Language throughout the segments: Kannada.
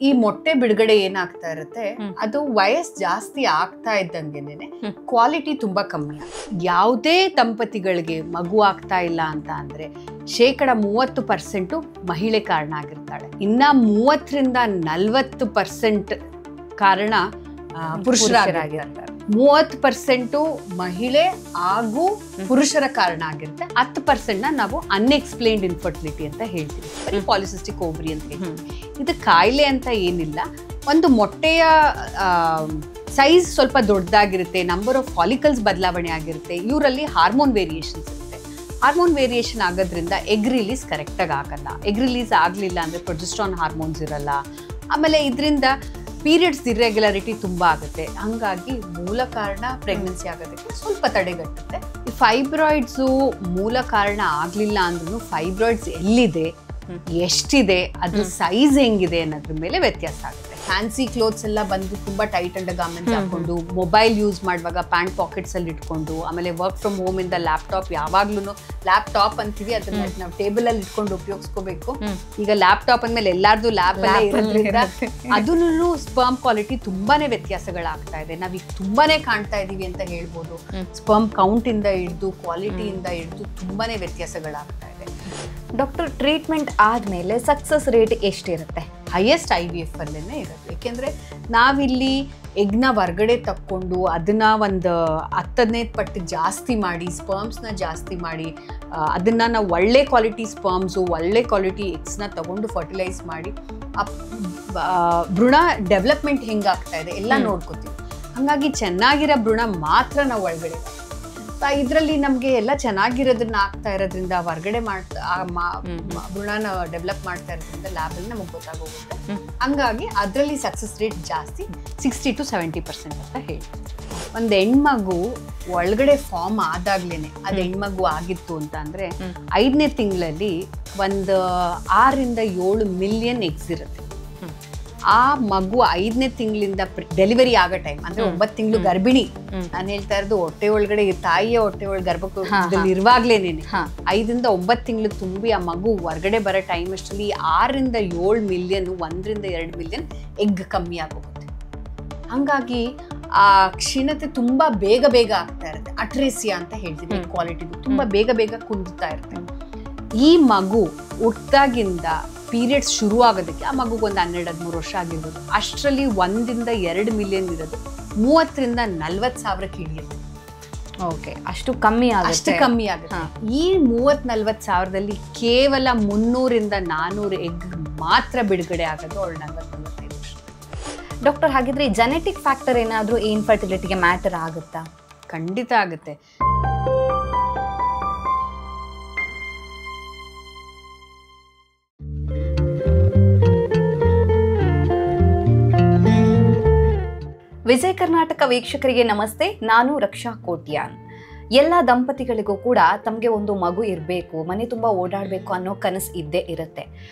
ಈ ಮೊಟ್ಟೆ ಬಿಡುಗಡೆ ಏನಾಗ್ತಾ ಇರುತ್ತೆ, ಅದು ವಯಸ್ಸು ಜಾಸ್ತಿ ಆಗ್ತಾ ಇದ್ದಂಗೆನೆ ಕ್ವಾಲಿಟಿ ತುಂಬಾ ಕಮ್ಮಿ. ಯಾವುದೇ ದಂಪತಿಗಳಿಗೆ ಮಗು ಆಗ್ತಾ ಇಲ್ಲ ಅಂತ ಅಂದ್ರೆ 30% ಮಹಿಳೆ ಕಾರಣ ಆಗಿರ್ತಾಳೆ. ಇನ್ನ 30-40% ಕಾರಣ ಪುರುಷರಾಗಿರ್ತಾರೆ. 30% ಮಹಿಳೆ ಹಾಗೂ ಪುರುಷರ ಕಾರಣ ಆಗಿರುತ್ತೆ. 10% ನಾವು ಅನ್ಎಕ್ಸ್ಪ್ಲೇನ್ಡ್ ಇನ್ಫರ್ಟಿಲಿಟಿ ಅಂತ ಹೇಳ್ತೀವಿ, ಬರೀ ಪಾಲಿಸಿಸ್ಟಿಕ್ ಓವರಿ ಅಂತ ಹೇಳ್ತೀವಿ. ಇದು ಕಾಯಿಲೆ ಅಂತ ಏನಿಲ್ಲ. ಒಂದು ಮೊಟ್ಟೆಯ ಸೈಜ್ ಸ್ವಲ್ಪ ದೊಡ್ಡದಾಗಿರುತ್ತೆ, ನಂಬರ್ ಆಫ್ ಫಾಲಿಕಲ್ಸ್ ಬದಲಾವಣೆ ಆಗಿರುತ್ತೆ, ಇವರಲ್ಲಿ ಹಾರ್ಮೋನ್ ವೇರಿಯೇಷನ್ಸ್ ಇರುತ್ತೆ. ಹಾರ್ಮೋನ್ ವೇರಿಯೇಷನ್ ಆಗೋದ್ರಿಂದ ಎಗ್ ರಿಲೀಸ್ ಕರೆಕ್ಟಾಗಿ ಆಗಲ್ಲ. ಎಗ್ ರಿಲೀಸ್ ಆಗಲಿಲ್ಲ ಅಂದರೆ ಪ್ರೊಜೆಸ್ಟ್ರಾನ್ ಹಾರ್ಮೋನ್ಸ್ ಇರಲ್ಲ. ಆಮೇಲೆ ಇದರಿಂದ ಪೀರಿಯಡ್ಸ್ ಇರ್ರೆಗ್ಯುಲಾರಿಟಿ ತುಂಬ ಆಗುತ್ತೆ. ಹಂಗಾಗಿ ಮೂಲ ಕಾರಣ ಪ್ರೆಗ್ನೆನ್ಸಿ ಆಗೋದಕ್ಕೆ ಸ್ವಲ್ಪ ತಡೆಗಟ್ಟುತ್ತೆ. ಈ ಫೈಬ್ರಾಯ್ಡ್ಸು ಮೂಲ ಕಾರಣ ಆಗಲಿಲ್ಲ ಅಂದ್ರೂ ಫೈಬ್ರಾಯ್ಡ್ಸ್ ಎಲ್ಲಿದೆ, ಎಷ್ಟಿದೆ, ಅದ್ರ ಸೈಜ್ ಹೆಂಗಿದೆ ಅನ್ನೋದ್ರ ಮೇಲೆ ವ್ಯತ್ಯಾಸ ಆಗುತ್ತೆ. ಫ್ಯಾನ್ಸಿ ಕ್ಲೋತ್ಸ್ ಎಲ್ಲ ಬಂದು ತುಂಬಾ ಟೈಟ್ ಅಂಡ್ ಗಾರ್ಮೆಂಟ್ಸ್ ಹಾಕೊಂಡು, ಮೊಬೈಲ್ ಯೂಸ್ ಮಾಡುವಾಗ ಪ್ಯಾಂಟ್ ಪಾಕೆಟ್ಸ್ ಅಲ್ಲಿ ಇಟ್ಕೊಂಡು, ಆಮೇಲೆ ವರ್ಕ್ ಫ್ರಮ್ ಹೋಮ್ ಇಂದ ಲ್ಯಾಪ್ಟಾಪ್, ಯಾವಾಗ್ಲೂ ಲ್ಯಾಪ್ಟಾಪ್ ಅಂತೀವಿ, ಅದನ್ನ ನಾವು ಟೇಬಲ್ ಅಲ್ಲಿ ಇಟ್ಕೊಂಡು ಉಪಯೋಗಿಸ್ಕೋಬೇಕು. ಈಗ ಲ್ಯಾಪ್ಟಾಪ್ ಅಂದ್ಮೇಲೆ ಎಲ್ಲಾರ್ದು ಲ್ಯಾಪ್ ಅಲ್ಲೇ ಇರೋದ್ರಿಂದ ಅದನ್ನು ಸ್ಪರ್ಮ್ ಕ್ವಾಲಿಟಿ ತುಂಬಾನೇ ವ್ಯತ್ಯಾಸಗಳಾಗ್ತಾ ಇದೆ. ನಾವೀಗ ತುಂಬಾನೇ ಕಾಣ್ತಾ ಇದೀವಿ ಅಂತ ಹೇಳ್ಬೋದು. ಸ್ಪರ್ಮ್ ಕೌಂಟ್ ಇಂದ ಹಿಡಿದು ಕ್ವಾಲಿಟಿಯಿಂದ ಹಿಡಿದು ತುಂಬಾನೇ ವ್ಯತ್ಯಾಸಗಳಾಗ್ತಾ ಇದೆ. ಡಾಕ್ಟರ್, ಟ್ರೀಟ್ಮೆಂಟ್ ಆದ್ಮೇಲೆ ಸಕ್ಸಸ್ ರೇಟ್ ಎಷ್ಟಿರುತ್ತೆ? ಹೈಯೆಸ್ಟ್ IVF ಅಲ್ಲೇನೆ ಇರೋದು. ಯಾಕೆಂದ್ರೆ ನಾವಿಲ್ಲಿ ಎಗ್ನ ಹೊರ್ಗಡೆ ತಕ್ಕೊಂಡು ಅದನ್ನ ಒಂದು 10-15 ಪಟ್ಟು ಜಾಸ್ತಿ ಮಾಡಿ, ಸ್ಪರ್ಮ್ಸ್ನ ಜಾಸ್ತಿ ಮಾಡಿ, ಅದನ್ನ ನಾವು ಒಳ್ಳೆ ಕ್ವಾಲಿಟಿ ಸ್ಪರ್ಮ್ಸು, ಒಳ್ಳೆ ಕ್ವಾಲಿಟಿ ಎಗ್ಸ್ನ ತಗೊಂಡು ಫರ್ಟಿಲೈಸ್ ಮಾಡಿ ಭ್ರೂಣ ಡೆವಲಪ್ಮೆಂಟ್ ಹೆಂಗಾಗ್ತಾ ಇದೆ ಎಲ್ಲ ನೋಡ್ಕೋತೀವಿ. ಹಾಗಾಗಿ ಚೆನ್ನಾಗಿರೋ ಭ್ರೂಣ ಮಾತ್ರ ನಾವು ಒಳಗಡೆ. ಇದರಲ್ಲಿ ನಮಗೆ ಎಲ್ಲ ಚೆನ್ನಾಗಿರೋದನ್ನ ಆಗ್ತಾ ಇರೋದ್ರಿಂದ ಹೊರ್ಗಡೆ ಭ್ರೂಣನ ಡೆವಲಪ್ ಮಾಡ್ತಾ ಇರೋದ್ರಿಂದ ಲ್ಯಾಬಲ್ಲಿ ನಮಗೆ ಗೊತ್ತಾಗೋಗುತ್ತೆ. ಹಂಗಾಗಿ ಅದರಲ್ಲಿ ಸಕ್ಸಸ್ ರೇಟ್ ಜಾಸ್ತಿ, 60-70% ಅಂತ ಹೇಳ್ತೀವಿ. ಒಂದು ಹೆಣ್ಮಗು ಒಳಗಡೆ ಫಾರ್ಮ್ ಆದಾಗ್ಲೇನೆ ಅದು ಹೆಣ್ಮಗು ಆಗಿತ್ತು ಅಂತ ಅಂದ್ರೆ 5ನೇ ತಿಂಗಳಲ್ಲಿ ಒಂದು 6-7 ಮಿಲಿಯನ್ ಎಗ್ಸ್ ಇರುತ್ತೆ. ಆ ಮಗು 5ನೇ ತಿಂಗಳಿಂದ ಡೆಲಿವರಿ ಆಗೋ ಟೈಮ್ ಅಂದ್ರೆ 9 ತಿಂಗಳು ಗರ್ಭಿಣಿ, ನಾನು ಹೇಳ್ತಾ ಇರೋದು ಹೊಟ್ಟೆ ಒಳಗಡೆ, ತಾಯಿಯ ಹೊಟ್ಟೆ ಒಳಗೆ ಗರ್ಭಕೋಶದಲ್ಲಿ ಇರುವಾಗ್ಲೇನೇನೆ 5-9 ತಿಂಗಳು ತುಂಬಿ ಆ ಮಗು ಹೊರಗಡೆ ಬರೋ ಟೈಮ್ ಅಷ್ಟರಲ್ಲಿ 6-7 ಮಿಲಿಯನ್, 1-2 ಮಿಲಿಯನ್ ಎಗ್ ಕಮ್ಮಿ ಆಗೋಗುತ್ತೆ. ಹಂಗಾಗಿ ಆ ಕ್ಷೀಣತೆ ತುಂಬಾ ಬೇಗ ಆಗ್ತಾ ಇರುತ್ತೆ. ಅಟ್ರೇಸಿಯಾ ಅಂತ ಹೇಳ್ತೀವಿ, ಕ್ವಾಲಿಟಿ ತುಂಬಾ ಬೇಗ ಕುಂದುತ್ತಾ ಇರುತ್ತೆ. ಈ ಮಗು ಹುಟ್ಟಾಗಿಂದ ಪೀರಿಯಡ್ಸ್ ಶುರು ಆಗೋದಕ್ಕೆ ಆ ಮಗುಗೆ ಒಂದು 12-13 ವರ್ಷ ಆಗಿರ್ಬೋದು. ಅಷ್ಟರಲ್ಲಿ 1-2 ಮಿಲಿಯನ್ ಇರೋದು 30,000-40,000 ಸಾವಿರಕ್ಕೆ ಇಳಿಯುತ್ತೆ. ಓಕೆ, ಅಷ್ಟು ಕಮ್ಮಿ ಆಗುತ್ತೆ. ಈ 30,000-40,000 ಸಾವಿರದಲ್ಲಿ ಕೇವಲ 300-400 ಎಗ್ ಮಾತ್ರ ಬಿಡುಗಡೆ ಆಗೋದು ಅವಳು 40-45 ವರ್ಷ. ಡಾಕ್ಟರ್, ಹಾಗಿದ್ರೆ ಜೆನೆಟಿಕ್ ಫ್ಯಾಕ್ಟರ್ ಏನಾದರೂ ಇನ್ಫರ್ಟಿಲಿಟಿಗೆ ಮ್ಯಾಟರ್ ಆಗುತ್ತಾ? ಖಂಡಿತ ಆಗುತ್ತೆ. ವಿಜಯ ಕರ್ನಾಟಕ ವೀಕ್ಷಕರಿಗೆ ನಮಸ್ತೆ. ನಾನು ರಕ್ಷಾ ಕೋಟ್ಯಾನ್. ಎಲ್ಲ ದಂಪತಿಗಳಿಗೂ ಕೂಡ ತಮಗೆ ಒಂದು ಮಗು ಇರಬೇಕು, ಮನೆ ತುಂಬ ಓಡಾಡಬೇಕು ಅನ್ನೋ ಕನಸು ಇದ್ದೇ ಇರುತ್ತೆ.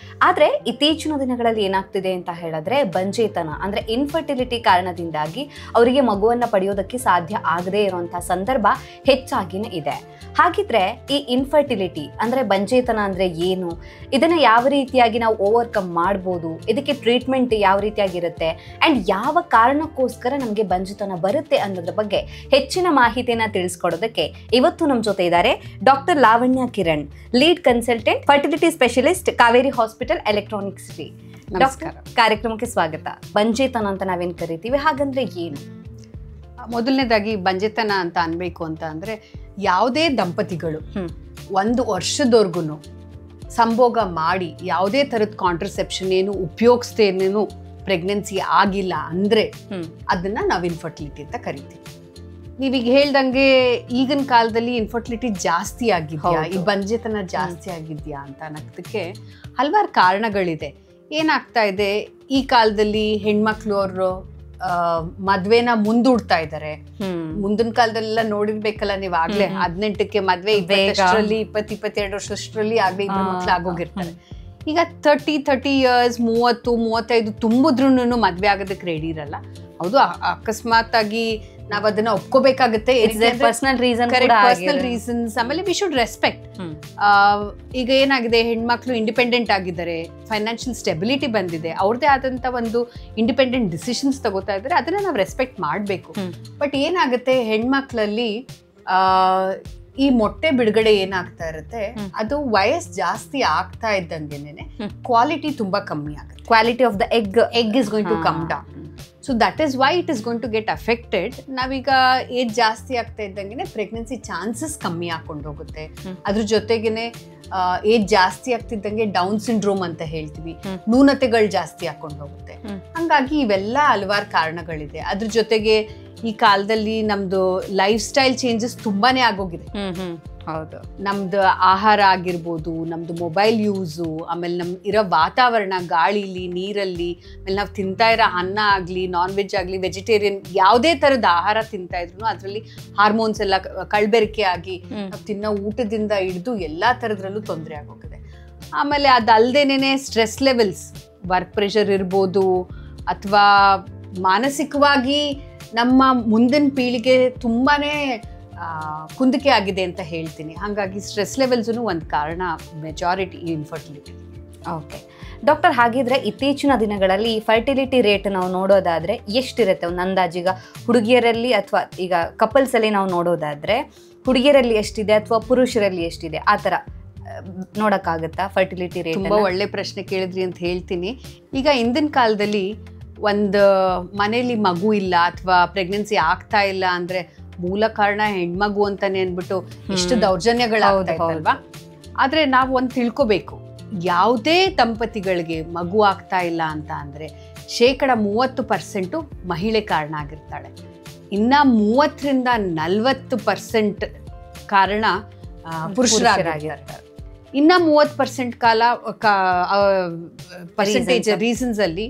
ಆದರೆ ಇತ್ತೀಚಿನ ದಿನಗಳಲ್ಲಿ ಏನಾಗ್ತಿದೆ ಅಂತ ಹೇಳಿದ್ರೆ, ಬಂಜೇತನ ಅಂದರೆ ಇನ್ಫರ್ಟಿಲಿಟಿ ಕಾರಣದಿಂದಾಗಿ ಅವರಿಗೆ ಮಗುವನ್ನು ಪಡೆಯೋದಕ್ಕೆ ಸಾಧ್ಯ ಆಗದೇ ಇರುವಂಥ ಸಂದರ್ಭ ಹೆಚ್ಚಾಗಿನೇ ಇದೆ. ಹಾಗಿದ್ರೆ ಈ ಇನ್ಫರ್ಟಿಲಿಟಿ ಅಂದರೆ ಬಂಜೇತನ ಅಂದರೆ ಏನು, ಇದನ್ನು ಯಾವ ರೀತಿಯಾಗಿ ನಾವು ಓವರ್ಕಮ್ ಮಾಡ್ಬೋದು, ಇದಕ್ಕೆ ಟ್ರೀಟ್ಮೆಂಟ್ ಯಾವ ರೀತಿಯಾಗಿರುತ್ತೆ ಆ್ಯಂಡ್ ಯಾವ ಕಾರಣಕ್ಕೋಸ್ಕರ ನಮಗೆ ಬಂಜೇತನ ಬರುತ್ತೆ ಅನ್ನೋದ್ರ ಬಗ್ಗೆ ಹೆಚ್ಚಿನ ಮಾಹಿತಿಯನ್ನು ತಿಳಿಸ್ಕೊಡೋದಕ್ಕೆ ಇವತ್ತು ನಮ್ಮ ಜೊತೆ ಇದ್ದಾರೆ doctor Lavanya Kiran, lead consultant, fertility specialist, Kaveri hospital, electronic city. Doctor, ಕಾರ್ಯಕ್ರಮಕ್ಕೆ ಸ್ವಾಗತ. ಬಂಜೇತನ ಅಂತ ನಾವೇನು ಕರಿತೀವಿ, ಹಾಗಂದ್ರೆ ಏನು? ಮೊದಲನೇದಾಗಿ ಬಂಜೇತನ ಅಂತ ಅನ್ಬೇಕು ಅಂತ ಅಂದ್ರೆ, ಯಾವುದೇ ದಂಪತಿಗಳು 1 ವರ್ಷದವರೆಗೂ ಸಂಭೋಗ ಮಾಡಿ ಯಾವುದೇ ತರದ ಕಾಂಟ್ರಸೆಪ್ಷನ್ ಏನು ಉಪಯೋಗಿಸ್ತೇನೇನು ಪ್ರೆಗ್ನೆನ್ಸಿ ಆಗಿಲ್ಲ ಅಂದ್ರೆ ಅದನ್ನ ನಾವು ಇನ್ಫರ್ಟಿಲಿಟಿ ಅಂತ ಕರಿತೀವಿ. ನೀವೀಗ ಹೇಳ್ದಂಗೆ ಈಗಿನ ಕಾಲದಲ್ಲಿ ಇನ್ಫರ್ಟಿಲಿಟಿ ಜಾಸ್ತಿ ಆಗಿದ್ಯಾ, ಈ ಬಂಜೇತನ ಜಾಸ್ತಿ ಆಗಿದ್ಯಾ ಅಂತ ಅನ್ನೋದಕ್ಕೆ ಹಲವಾರು ಕಾರಣಗಳಿದೆ. ಏನಾಗ್ತಾ ಇದೆ, ಈ ಕಾಲದಲ್ಲಿ ಹೆಣ್ಮಕ್ಳು ಅವರು ಮದ್ವೆನ ಮುಂದೂಡ್ತಾ ಇದ್ದಾರೆ. ಮುಂದಿನ ಕಾಲದಲ್ಲೆಲ್ಲ ನೋಡಿರ್ಬೇಕಲ್ಲ ನೀವು, ಆಗ್ಲೇ 18ಕ್ಕೆ ಮದ್ವೆ, 20-22 ವರ್ಷದಲ್ಲಿ ಆಗ್ಲೇ 2 ಮಕ್ಳು ಆಗೋಗಿರ್ತಾರೆ. ಈಗ 30 ಇಯರ್ಸ್, 30-35 ತುಂಬಿದ್ರೂ ಮದ್ವೆ ಆಗೋದಕ್ಕೆ ರೆಡಿ ಇರಲ್ಲ. ಹೌದು, ಅಕಸ್ಮಾತ್ ಆಗಿ ನಾವ್ ಅದನ್ನ ಒಪ್ಕೋಬೇಕಾಗುತ್ತೆ. Personal reasons. ಆಮೇಲೆ ವಿ ಶುಡ್ ರೆಸ್ಪೆಕ್ಟ್. ಈಗ ಏನಾಗಿದೆ, ಹೆಣ್ಮಕ್ಳು ಇಂಡಿಪೆಂಡೆಂಟ್ ಆಗಿದ್ದಾರೆ, ಫೈನಾನ್ಷಿಯಲ್ ಸ್ಟೆಬಿಲಿಟಿ ಬಂದಿದೆ, ಅವ್ರದೇ ಆದಂತ ಒಂದು ಇಂಡಿಪೆಂಡೆಂಟ್ ಡಿಸಿಷನ್ಸ್ ತಗೋತಾ ಇದ್ದಾರೆ, ಅದನ್ನ ನಾವು ರೆಸ್ಪೆಕ್ಟ್ ಮಾಡಬೇಕು. ಬಟ್ ಏನಾಗುತ್ತೆ, ಹೆಣ್ಮಕ್ಳಲ್ಲಿ ಈ ಮೊಟ್ಟೆ ಬಿಡುಗಡೆ ಏನಾಗ್ತಾ ಇರುತ್ತೆ, ಅದು ವಯಸ್ಸು ಜಾಸ್ತಿ ಆಗ್ತಾ ಇದ್ದಂಗೆನೆ ಕ್ವಾಲಿಟಿ ತುಂಬಾ ಕಮ್ಮಿ ಆಗುತ್ತೆ. Quality of the egg is going to come down. So that is why it is going to get affected. ನಾವೀಗ ಏಜ್ ಜಾಸ್ತಿ ಆಗ್ತಾ ಇದ್ದಂಗೆ ಪ್ರೆಗ್ನೆನ್ಸಿ ಚಾನ್ಸಸ್ ಕಮ್ಮಿ ಹಾಕೊಂಡು ಹೋಗುತ್ತೆ. ಅದ್ರ ಜೊತೆಗೇನೆ ಏಜ್ ಜಾಸ್ತಿ ಆಗ್ತಿದ್ದಂಗೆ ಡೌನ್ ಸಿಂಡ್ರೋಮ್ ಅಂತ ಹೇಳ್ತೀವಿ, ನ್ಯೂನತೆಗಳು ಜಾಸ್ತಿ ಹಾಕೊಂಡು ಹೋಗುತ್ತೆ. ಹಂಗಾಗಿ ಇವೆಲ್ಲ ಹಲವಾರು ಕಾರಣಗಳಿದೆ. ಅದ್ರ ಜೊತೆಗೆ ಈ ಕಾಲದಲ್ಲಿ ನಮ್ದು ಲೈಫ್ ಸ್ಟೈಲ್ ಚೇಂಜಸ್ ತುಂಬಾನೇ ಆಗೋಗಿದೆ. ಹೌದು, ನಮ್ದು ಆಹಾರ ಆಗಿರ್ಬೋದು, ನಮ್ದು ಮೊಬೈಲ್ ಯೂಸು, ಆಮೇಲೆ ನಮ್ ಇರೋ ವಾತಾವರಣ, ಗಾಳಿಲಿ, ನೀರಲ್ಲಿ, ಆಮೇಲೆ ನಾವು ತಿಂತಾ ಇರೋ ಅನ್ನ ಆಗಲಿ, ನಾನ್ ವೆಜ್ ಆಗಲಿ, ವೆಜಿಟೇರಿಯನ್ ಯಾವುದೇ ಥರದ ಆಹಾರ ತಿಂತಾ ಇದ್ರು ಅದರಲ್ಲಿ ಹಾರ್ಮೋನ್ಸ್ ಎಲ್ಲ ಕಳ್ಬೆರಕೆ ಆಗಿ ನಾವು ತಿನ್ನೋ ಊಟದಿಂದ ಹಿಡಿದು ಎಲ್ಲ ಥರದ್ರಲ್ಲೂ ತೊಂದರೆ ಆಗೋಗಿದೆ. ಆಮೇಲೆ ಅದಲ್ದೇನೆ ಸ್ಟ್ರೆಸ್ ಲೆವೆಲ್ಸ್, ವರ್ಕ್ ಪ್ರೆಷರ್ ಇರ್ಬೋದು, ಅಥವಾ ಮಾನಸಿಕವಾಗಿ ನಮ್ಮ ಮುಂದಿನ ಪೀಳಿಗೆ ತುಂಬಾನೇ ಕುಂದಿಕೆ ಆಗಿದೆ ಅಂತ ಹೇಳ್ತೀನಿ. ಹಾಗಾಗಿ ಸ್ಟ್ರೆಸ್ ಲೆವೆಲ್ಸೂ ಒಂದು ಕಾರಣ, ಮೆಜಾರಿಟಿ ಇನ್ಫರ್ಟಿಲಿಟಿ. ಓಕೆ ಡಾಕ್ಟರ್, ಹಾಗಿದ್ರೆ ಇತ್ತೀಚಿನ ದಿನಗಳಲ್ಲಿ ಫರ್ಟಿಲಿಟಿ ರೇಟ್ ನಾವು ನೋಡೋದಾದ್ರೆ ಎಷ್ಟಿರುತ್ತೆ ಒಂದು ಅಂದಾಜೀಗ? ಹುಡುಗಿಯರಲ್ಲಿ ಅಥವಾ ಈಗ ಕಪಲ್ಸ್ ಅಲ್ಲಿ ನಾವು ನೋಡೋದಾದ್ರೆ ಹುಡುಗಿಯರಲ್ಲಿ ಎಷ್ಟಿದೆ ಅಥವಾ ಪುರುಷರಲ್ಲಿ ಎಷ್ಟಿದೆ, ಆ ಥರ ನೋಡೋಕ್ಕಾಗುತ್ತಾ ಫರ್ಟಿಲಿಟಿ ರೇಟ್? ತುಂಬ ಒಳ್ಳೆ ಪ್ರಶ್ನೆ ಕೇಳಿದ್ರಿ ಅಂತ ಹೇಳ್ತೀನಿ. ಈಗ ಹಿಂದಿನ ಕಾಲದಲ್ಲಿ ಒಂದು ಮನೇಲಿ ಮಗು ಇಲ್ಲ ಅಥವಾ ಪ್ರೆಗ್ನೆನ್ಸಿ ಆಗ್ತಾ ಇಲ್ಲ ಅಂದ್ರೆ ಮೂಲ ಕಾರಣ ಹೆಣ್ಮಗು ಅಂತಾನೆ ಅನ್ಬಿಟ್ಟು ಎಷ್ಟು ದೌರ್ಜನ್ಯಗಳಾಗ್ತಾ ಇತ್ತಲ್ವಾ. ಆದ್ರೆ ನಾವು ಒಂದು ತಿಳ್ಕೋಬೇಕು, ಯಾವುದೇ ದಂಪತಿಗಳಿಗೆ ಮಗು ಆಗ್ತಾ ಇಲ್ಲ ಅಂತ ಅಂದ್ರೆ 30% ಮಹಿಳೆ ಕಾರಣ ಆಗಿರ್ತಾಳೆ. ಇನ್ನ 30-40% ಕಾರಣ ಪುರುಷರಾಗಿರ್ತಾರೆ. ಇನ್ನ 30% ಪರ್ಸೆಂಟೇಜ್ ರೀಸನ್ಸ್ ಅಲ್ಲಿ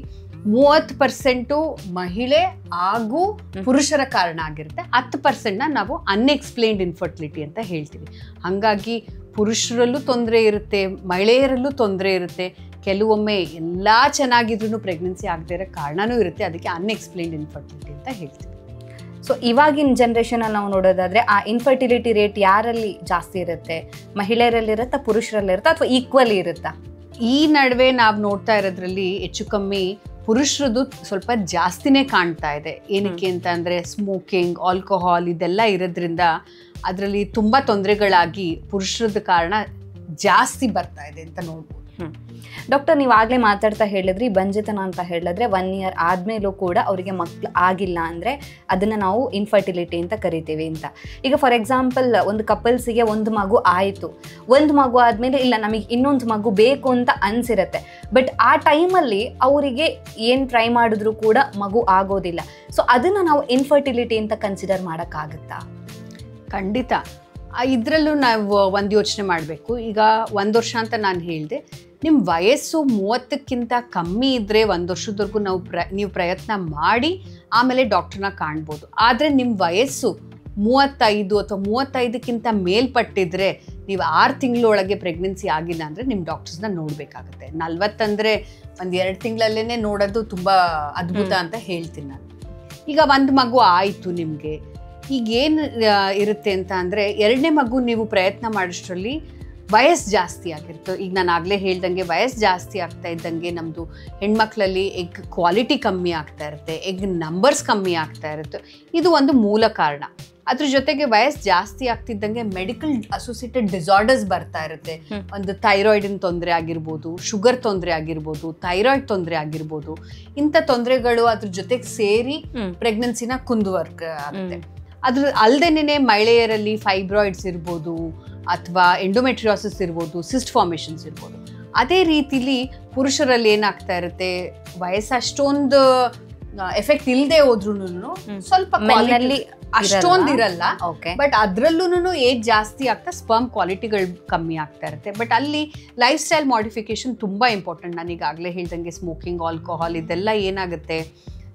30% ಮಹಿಳೆ ಹಾಗೂ ಪುರುಷರ ಕಾರಣ ಆಗಿರುತ್ತೆ. 10% ನಾವು ಅನ್ಎಕ್ಸ್ಪ್ಲೇನ್ಡ್ ಇನ್ಫರ್ಟಿಲಿಟಿ ಅಂತ ಹೇಳ್ತೀವಿ. ಹಾಗಾಗಿ ಪುರುಷರಲ್ಲೂ ತೊಂದರೆ ಇರುತ್ತೆ, ಮಹಿಳೆಯರಲ್ಲೂ ತೊಂದರೆ ಇರುತ್ತೆ. ಕೆಲವೊಮ್ಮೆ ಎಲ್ಲ ಚೆನ್ನಾಗಿದ್ರು ಪ್ರೆಗ್ನೆನ್ಸಿ ಆಗದೇ ಇರೋ ಕಾರಣನೂ ಇರುತ್ತೆ. ಅದಕ್ಕೆ ಅನ್ಎಕ್ಸ್ಪ್ಲೇನ್ಡ್ ಇನ್ಫರ್ಟಿಲಿಟಿ ಅಂತ ಹೇಳ್ತೀವಿ. ಸೊ ಇವಾಗಿನ ಜನ್ರೇಷನಲ್ಲಿ ನಾವು ನೋಡೋದಾದ್ರೆ ಆ ಇನ್ಫರ್ಟಿಲಿಟಿ ರೇಟ್ ಯಾರಲ್ಲಿ ಜಾಸ್ತಿ ಇರುತ್ತೆ? ಮಹಿಳೆಯರಲ್ಲಿರುತ್ತಾ, ಪುರುಷರಲ್ಲಿರುತ್ತಾ, ಅಥವಾ ಈಕ್ವಲಿ ಇರುತ್ತಾ? ಈ ನಡುವೆ ನಾವು ನೋಡ್ತಾ ಇರೋದ್ರಲ್ಲಿ ಹೆಚ್ಚು ಕಮ್ಮಿ ಪುರುಷರದು ಸ್ವಲ್ಪ ಜಾಸ್ತಿನೇ ಕಾಣ್ತಾ ಇದೆ. ಏನಕ್ಕೆ ಅಂತ ಅಂದರೆ ಸ್ಮೋಕಿಂಗ್, ಆಲ್ಕೋಹಾಲ್ ಇದೆಲ್ಲ ಇರೋದ್ರಿಂದ ಅದರಲ್ಲಿ ತುಂಬ ತೊಂದರೆಗಳಾಗಿ ಪುರುಷರದ ಕಾರಣ ಜಾಸ್ತಿ ಬರ್ತಾ ಇದೆ ಅಂತ ನೋಡ್ಬೋದು. ಡಾಕ್ಟರ್, ನೀವು ಆಗಲೇ ಮಾತಾಡ್ತಾ ಹೇಳಿದ್ರಿ ಬಂಜೆತನ ಅಂತ ಹೇಳಿದ್ರೆ 1 year ಆದಮೇಲೂ ಕೂಡ ಅವರಿಗೆ ಮಕ್ಕಳು ಆಗಿಲ್ಲ ಅಂದರೆ ಅದನ್ನು ನಾವು ಇನ್ಫರ್ಟಿಲಿಟಿ ಅಂತ ಕರಿತೀವಿ ಅಂತ. ಈಗ ಫಾರ್ ಎಕ್ಸಾಂಪಲ್ ಒಂದು ಕಪಲ್ಸಿಗೆ ಒಂದು ಮಗು ಆಯಿತು, ಒಂದು ಮಗು ಆದಮೇಲೆ ಇಲ್ಲ ನಮಗೆ ಇನ್ನೊಂದು ಮಗು ಬೇಕು ಅಂತ ಅನಿಸಿರುತ್ತೆ. ಬಟ್ ಆ ಟೈಮಲ್ಲಿ ಅವರಿಗೆ ಏನು ಟ್ರೈ ಮಾಡಿದ್ರು ಕೂಡ ಮಗು ಆಗೋದಿಲ್ಲ. ಸೊ ಅದನ್ನು ನಾವು ಇನ್ಫರ್ಟಿಲಿಟಿ ಅಂತ ಕನ್ಸಿಡರ್ ಮಾಡೋಕ್ಕಾಗುತ್ತಾ? ಖಂಡಿತ. ಇದರಲ್ಲೂ ನಾವು ಒಂದು ಯೋಚನೆ ಮಾಡಬೇಕು. ಈಗ 1 ವರ್ಷ ಅಂತ ನಾನು ಹೇಳಿದೆ, ನಿಮ್ಮ ವಯಸ್ಸು 30ಕ್ಕಿಂತ ಕಮ್ಮಿ ಇದ್ದರೆ 1 ವರ್ಷದವರೆಗೂ ನೀವು ಪ್ರಯತ್ನ ಮಾಡಿ ಆಮೇಲೆ ಡಾಕ್ಟ್ರನ್ನ ಕಾಣ್ಬೋದು. ಆದರೆ ನಿಮ್ಮ ವಯಸ್ಸು 35 ಅಥವಾ 35ಕ್ಕಿಂತ ಮೇಲ್ಪಟ್ಟಿದ್ರೆ ನೀವು 6 ತಿಂಗಳೊಳಗೆ ಪ್ರೆಗ್ನೆನ್ಸಿ ಆಗಿಲ್ಲ ಅಂದರೆ ನಿಮ್ಮ ಡಾಕ್ಟರ್ಸ್ನ ನೋಡಬೇಕಾಗುತ್ತೆ. 40 ಅಂದರೆ 1-2 ತಿಂಗಳಲ್ಲೇ ನೋಡೋದು ತುಂಬ ಅದ್ಭುತ ಅಂತ ಹೇಳ್ತೀನಿ ನಾನು. ಈಗ ಒಂದು ಮಗು ಆಯಿತು ನಿಮಗೆ, ಈಗೇನು ಇರುತ್ತೆ ಅಂತ ಅಂದರೆ 2ನೇ ಮಗು ನೀವು ಪ್ರಯತ್ನ ಮಾಡೋಷ್ಟರಲ್ಲಿ ವಯಸ್ಸು ಜಾಸ್ತಿ ಆಗಿರುತ್ತೆ. ಈಗ ನಾನು ಆಗಲೇ ಹೇಳ್ದಂಗೆ ವಯಸ್ಸು ಜಾಸ್ತಿ ಆಗ್ತಾ ಇದ್ದಂಗೆ ನಮ್ಮದು ಹೆಣ್ಮಕ್ಳಲ್ಲಿ ಎಗ್ ಕ್ವಾಲಿಟಿ ಕಮ್ಮಿ ಆಗ್ತಾ ಇರುತ್ತೆ, ಎಗ್ ನಂಬರ್ಸ್ ಕಮ್ಮಿ ಆಗ್ತಾ ಇರುತ್ತೆ. ಇದು ಒಂದು ಮೂಲ ಕಾರಣ. ಅದ್ರ ಜೊತೆಗೆ ವಯಸ್ಸು ಜಾಸ್ತಿ ಆಗ್ತಿದ್ದಂಗೆ ಮೆಡಿಕಲ್ ಅಸೋಸಿಯೇಟೆಡ್ ಡಿಸಾರ್ಡರ್ಸ್ ಬರ್ತಾ ಇರುತ್ತೆ. ಒಂದು ಥೈರಾಯ್ಡಿನ ತೊಂದರೆ ಆಗಿರ್ಬೋದು, ಶುಗರ್ ತೊಂದರೆ ಆಗಿರ್ಬೋದು, ಥೈರಾಯ್ಡ್ ತೊಂದರೆ ಆಗಿರ್ಬೋದು. ಇಂಥ ತೊಂದರೆಗಳು ಅದ್ರ ಜೊತೆಗೆ ಸೇರಿ ಪ್ರೆಗ್ನೆನ್ಸಿನ ಕುಂದುವರ್ಕ್ ಆಗುತ್ತೆ. ಅದ್ರ ಅಲ್ದೇನೆ ಮಹಿಳೆಯರಲ್ಲಿ ಫೈಬ್ರಾಯ್ಡ್ಸ್ ಇರ್ಬೋದು, ಅಥವಾ ಎಂಡೋಮೆಟ್ರಿಯಾಸಿಸ್ ಇರ್ಬೋದು, ಸಿಸ್ಟ್ ಫಾರ್ಮೇಷನ್ಸ್ ಇರ್ಬೋದು. ಅದೇ ರೀತಿಲಿ ಪುರುಷರಲ್ಲಿ ಏನಾಗ್ತಾ ಇರುತ್ತೆ, ವಯಸ್ಸು ಅಷ್ಟೊಂದು ಎಫೆಕ್ಟ್ ಇಲ್ಲದೆ ಹೋದ್ರೂ ಸ್ವಲ್ಪ ಅಷ್ಟೊಂದು ಇರಲ್ಲ. ಬಟ್ ಅದ್ರಲ್ಲೂ ಏಜ್ ಜಾಸ್ತಿ ಆಗ್ತಾ ಸ್ಪರ್ಮ್ ಕ್ವಾಲಿಟಿಗಳು ಕಮ್ಮಿ ಆಗ್ತಾ ಇರುತ್ತೆ. ಬಟ್ ಅಲ್ಲಿ ಲೈಫ್ ಸ್ಟೈಲ್ ಮಾಡಿಫಿಕೇಶನ್ ತುಂಬಾ ಇಂಪಾರ್ಟೆಂಟ್. ನಾನೀಗಾಗಲೇ ಹೇಳ್ದಂಗೆ ಸ್ಮೋಕಿಂಗ್, ಆಲ್ಕೋಹಾಲ್ ಇದೆಲ್ಲ ಏನಾಗುತ್ತೆ,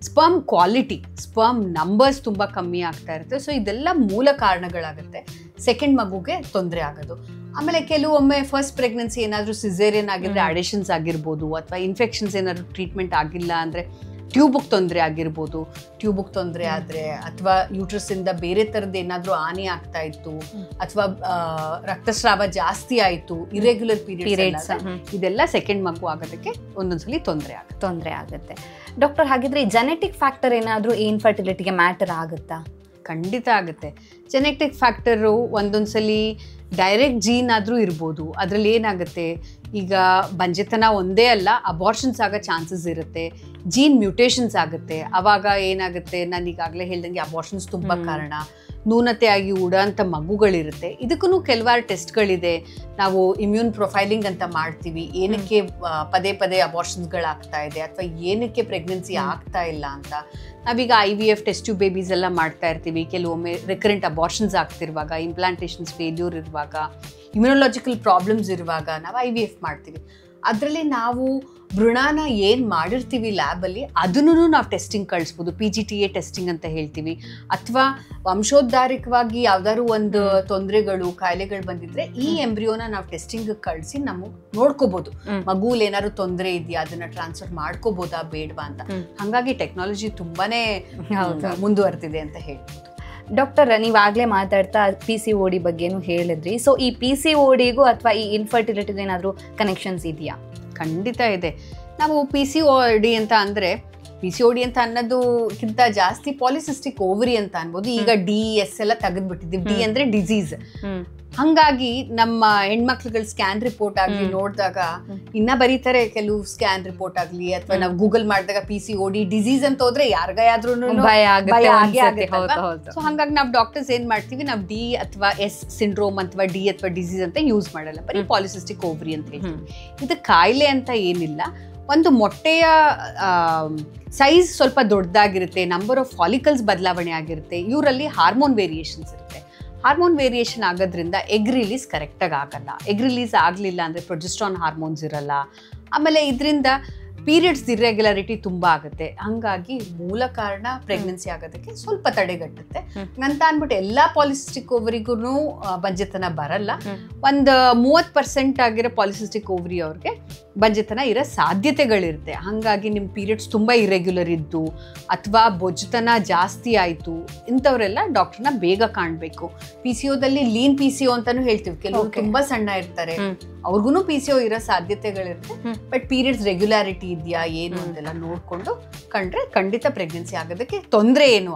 ಸ್ಪರ್ಮ್ ಕ್ವಾಲಿಟಿ, ಸ್ಪರ್ಮ್ ನಂಬರ್ಸ್ ತುಂಬ ಕಮ್ಮಿ ಆಗ್ತಾ ಇರುತ್ತೆ. ಸೊ ಇದೆಲ್ಲ ಮೂಲ ಕಾರಣಗಳಾಗುತ್ತೆ ಸೆಕೆಂಡ್ ಮಗುಗೆ ತೊಂದರೆ ಆಗೋದು. ಆಮೇಲೆ ಕೆಲವೊಮ್ಮೆ ಫಸ್ಟ್ ಪ್ರೆಗ್ನೆನ್ಸಿ ಏನಾದರೂ ಸಿಸೇರಿಯನ್ ಆಗಿದ್ರೆ ಅಡಿಷನ್ಸ್ ಆಗಿರ್ಬೋದು, ಅಥವಾ ಇನ್ಫೆಕ್ಷನ್ಸ್ ಏನಾದರೂ ಟ್ರೀಟ್ಮೆಂಟ್ ಆಗಿಲ್ಲ ಅಂದರೆ ಟ್ಯೂಬ್ಗೆ ತೊಂದರೆ ಆಗಿರ್ಬೋದು, ಟ್ಯೂಬ್ಗೆ ತೊಂದರೆ ಆದರೆ ಅಥವಾ ಯೂಟ್ರಸ್ ಇಂದ ಬೇರೆ ಥರದ್ದು ಏನಾದರೂ ಹಾನಿ ಆಗ್ತಾ ಇತ್ತು ಅಥವಾ ರಕ್ತಸ್ರಾವ ಜಾಸ್ತಿ ಆಯಿತು, ಇರೆಗ್ಯುಲರ್ ಪೀರಿಯಡ್ಸ್, ಇದೆಲ್ಲ ಸೆಕೆಂಡ್ ಮಗು ಆಗೋದಕ್ಕೆ ಒಂದೊಂದ್ಸಲಿ ತೊಂದರೆ ಆಗುತ್ತೆ. ಡಾಕ್ಟರ್, ಹಾಗಿದ್ರೆ ಜೆನೆಟಿಕ್ ಫ್ಯಾಕ್ಟರ್ ಏನಾದರೂ ಈ ಇನ್ಫರ್ಟಿಲಿಟಿಗೆ ಮ್ಯಾಟರ್ ಆಗುತ್ತಾ? ಖಂಡಿತ ಆಗುತ್ತೆ. ಜೆನೆಟಿಕ್ ಫ್ಯಾಕ್ಟರು ಒಂದೊಂದ್ಸಲಿ ಡೈರೆಕ್ಟ್ ಜೀನ್ ಆದರೂ ಇರ್ಬೋದು. ಅದರಲ್ಲಿ ಏನಾಗುತ್ತೆ, ಈಗ ಬಂಜೆತನ ಒಂದೇ ಅಲ್ಲ, ಅಬಾರ್ಷನ್ಸ್ ಆಗೋ ಚಾನ್ಸಸ್ ಇರುತ್ತೆ, ಜೀನ್ ಮ್ಯೂಟೇಷನ್ಸ್ ಆಗುತ್ತೆ. ಆವಾಗ ಏನಾಗುತ್ತೆ, ನಾನು ಈಗಾಗಲೇ ಹೇಳ್ದಂಗೆ ಅಬಾರ್ಷನ್ಸ್ ತುಂಬ ಕಾರಣ, ನ್ಯೂನತೆ ಆಗಿ ಉಡೋಂಥ ಮಗುಗಳಿರುತ್ತೆ. ಇದಕ್ಕೂ ಕೆಲವಾರು ಟೆಸ್ಟ್ಗಳಿದೆ. ನಾವು ಇಮ್ಯೂನ್ ಪ್ರೊಫೈಲಿಂಗ್ ಅಂತ ಮಾಡ್ತೀವಿ, ಏನಕ್ಕೆ ಪದೇ ಪದೇ ಅಬಾರ್ಷನ್ಸ್ಗಳಾಗ್ತಾ ಇದೆ ಅಥವಾ ಏನಕ್ಕೆ ಪ್ರೆಗ್ನೆನ್ಸಿ ಆಗ್ತಾ ಇಲ್ಲ ಅಂತ. ನಾವೀಗ IVF ಟೆಸ್ಟ್ ಟ್ಯೂಬ್ ಬೇಬೀಸ್ ಎಲ್ಲ ಮಾಡ್ತಾ ಇರ್ತೀವಿ. ಕೆಲವೊಮ್ಮೆ ರಿಕರೆಂಟ್ ಅಬಾರ್ಷನ್ಸ್ ಆಗ್ತಿರುವಾಗ, ಇಂಪ್ಲಾಂಟೇಷನ್ಸ್ ಫೇಲ್ಯೂರ್ ಇರುವಾಗ, ಇಮ್ಯುನೊಲಾಜಿಕಲ್ ಪ್ರಾಬ್ಲಮ್ಸ್ ಇರುವಾಗ ನಾವು IVF ಮಾಡ್ತೀವಿ. ಅದರಲ್ಲಿ ನಾವು ಭ್ರೂಣನ ಏನು ಮಾಡಿರ್ತೀವಿ ಲ್ಯಾಬಲ್ಲಿ ಅದನ್ನು ನಾವು ಟೆಸ್ಟಿಂಗ್ ಕಳಿಸ್ಬೋದು. PGTA ಟೆಸ್ಟಿಂಗ್ ಅಂತ ಹೇಳ್ತೀವಿ. ಅಥವಾ ವಂಶೋದ್ಧಾರಿಕವಾಗಿ ಯಾವ್ದಾದ್ರು ಒಂದು ತೊಂದರೆಗಳು, ಕಾಯಿಲೆಗಳು ಬಂದಿದ್ರೆ ಈ ಎಂಬ್ರಿಯೋನ ನಾವು ಟೆಸ್ಟಿಂಗ್ ಕಳಿಸಿ ನಮಗೆ ನೋಡ್ಕೋಬಹುದು, ಮಗುಲ್ ಏನಾದ್ರು ತೊಂದರೆ ಇದೆಯಾ, ಅದನ್ನ ಟ್ರಾನ್ಸ್ಫರ್ ಮಾಡ್ಕೋಬೋದಾ ಬೇಡವಾ ಅಂತ. ಹಾಗಾಗಿ ಟೆಕ್ನಾಲಜಿ ತುಂಬಾನೇ ಮುಂದುವರೆದಿದೆ ಅಂತ ಹೇಳ್ಬೋದು. ಡಾಕ್ಟರ್, ನೀವಾಗಲೇ ಮಾತಾಡ್ತಾ PCOD ಬಗ್ಗೆನೂ ಹೇಳಿದ್ರಿ. ಸೊ ಈ PCODಗೂ ಅಥವಾ ಈ ಇನ್ಫರ್ಟಿಲಿಟಿಗೂ ಏನಾದರೂ ಕನೆಕ್ಷನ್ಸ್ ಇದೆಯಾ? ಖಂಡಿತ ಇದೆ. ನಾವು PCOD ಅಂತ ಅಂದರೆ, PCOD ಅಂತ ಅನ್ನೋದಕ್ಕಿಂತ ಜಾಸ್ತಿ ಪಾಲಿಸಿಸ್ಟಿಕ್ ಓವರಿ ಅಂತ ಅನ್ಬೋದು. ಈಗ DES ಎಲ್ಲ ತೆಗೆದ್ಬಿಟ್ಟಿದ್ದೀವಿ. D ಅಂದರೆ ಡಿಸೀಸ್. ಹಂಗಾಗಿ ನಮ್ಮ ಹೆಣ್ಮಕ್ಳುಗಳ ಸ್ಕ್ಯಾನ್ ರಿಪೋರ್ಟ್ ಆಗಲಿ ನೋಡಿದಾಗ ಇನ್ನ ಬರೀತಾರೆ ಕೆಲವು ಸ್ಕ್ಯಾನ್ ರಿಪೋರ್ಟ್ ಆಗಲಿ, ಅಥವಾ ನಾವು ಗೂಗಲ್ ಮಾಡಿದಾಗ PCOD ಡಿಸೀಸ್ ಅಂತ ಹೋದ್ರೆ ಯಾರಿಗಾದ್ರೂ ಭಯ ಆಗುತ್ತೆ. ಸೊ ಹಂಗಾಗಿ ನಾವು ಡಾಕ್ಟರ್ಸ್ ಏನ್ ಮಾಡ್ತೀವಿ, ನಾವು D ಅಥವಾ S ಸಿಂಡ್ರೋಮ್ ಅಥವಾ D ಅಥವಾ ಡಿಸೀಸ್ ಅಂತ ಯೂಸ್ ಮಾಡಲ್ಲ, ಬರೀ ಪಾಲಿಸಿಸ್ಟಿಕ್ ಓವರಿ ಅಂತ ಹೇಳ್ತೀವಿ. ಇದು ಕಾಯಿಲೆ ಅಂತ ಏನಿಲ್ಲ. ಒಂದು ಮೊಟ್ಟೆಯ ಸೈಜ್ ಸ್ವಲ್ಪ ದೊಡ್ಡದಾಗಿರುತ್ತೆ, ನಂಬರ್ ಆಫ್ ಫಾಲಿಕಲ್ಸ್ ಬದಲಾವಣೆ ಆಗಿರುತ್ತೆ, ಇವರಲ್ಲಿ ಹಾರ್ಮೋನ್ ವೇರಿಯೇಷನ್ಸ್ ಇರುತ್ತೆ. ಹಾರ್ಮೋನ್ ವೇರಿಯೇಷನ್ ಆಗೋದ್ರಿಂದ ಎಗ್ ರಿಲೀಸ್ ಕರೆಕ್ಟಾಗಿ ಆಗಲ್ಲ. ಎಗ್ ರಿಲೀಸ್ ಆಗಲಿಲ್ಲ ಅಂದರೆ ಪ್ರೊಜೆಸ್ಟ್ರಾನ್ ಹಾರ್ಮೋನ್ಸ್ ಇರಲ್ಲ. ಆಮೇಲೆ ಇದರಿಂದ ಪೀರಿಯಡ್ಸ್ ಇರ್ರೆಗ್ಯುಲಾರಿಟಿ ತುಂಬ ಆಗುತ್ತೆ. ಹಾಗಾಗಿ ಮೂಲ ಕಾರಣ ಪ್ರೆಗ್ನೆನ್ಸಿ ಆಗೋದಕ್ಕೆ ಸ್ವಲ್ಪ ತಡೆಗಟ್ಟುತ್ತೆ ಅಂತ ಅಂದ್ಬಿಟ್ಟು ಎಲ್ಲ ಪಾಲಿಸಿಸ್ಟಿಕ್ ಓವರಿಗೂ ಬಂಜೆತನ ಬರಲ್ಲ. ಒಂದು 30% ಆಗಿರೋ ಪಾಲಿಸಿಸ್ಟಿಕ್ ಓವರಿ ಅವ್ರಿಗೆ ಬಂಜೆತನ ಇರೋ ಸಾಧ್ಯತೆಗಳಿರುತ್ತೆ. ಹಾಗಾಗಿ ನಿಮ್ಮ ಪೀರಿಯಡ್ಸ್ ತುಂಬ ಇರೆಗ್ಯುಲರ್ ಇದ್ದು ಅಥವಾ ಬೊಜ್ಜುತನ ಜಾಸ್ತಿ ಆಯಿತು, ಇಂಥವರೆಲ್ಲ ಡಾಕ್ಟರ್ನ ಬೇಗ ಕಾಣಬೇಕು. PCOದಲ್ಲಿ ಲೀನ್ PCO ಅಂತಾನು ಹೇಳ್ತೀವಿ. ಕೆಲವರು ತುಂಬ ಸಣ್ಣ ಇರ್ತಾರೆ, ಅವ್ರಿಗೂ PCO ಇರೋ ಸಾಧ್ಯತೆಗಳಿರುತ್ತೆ. ಬಟ್ ಪೀರಿಯಡ್ಸ್ ರೆಗ್ಯುಲಾರಿಟಿ ಇದೆಯಾ ಏನು ಅಂತೆಲ್ಲ ನೋಡ್ಕೊಂಡು ಕಂಡ್ರೆ ಖಂಡಿತ ಪ್ರೆಗ್ನೆನ್ಸಿ ಆಗೋದಕ್ಕೆ ತೊಂದರೆ ಏನು.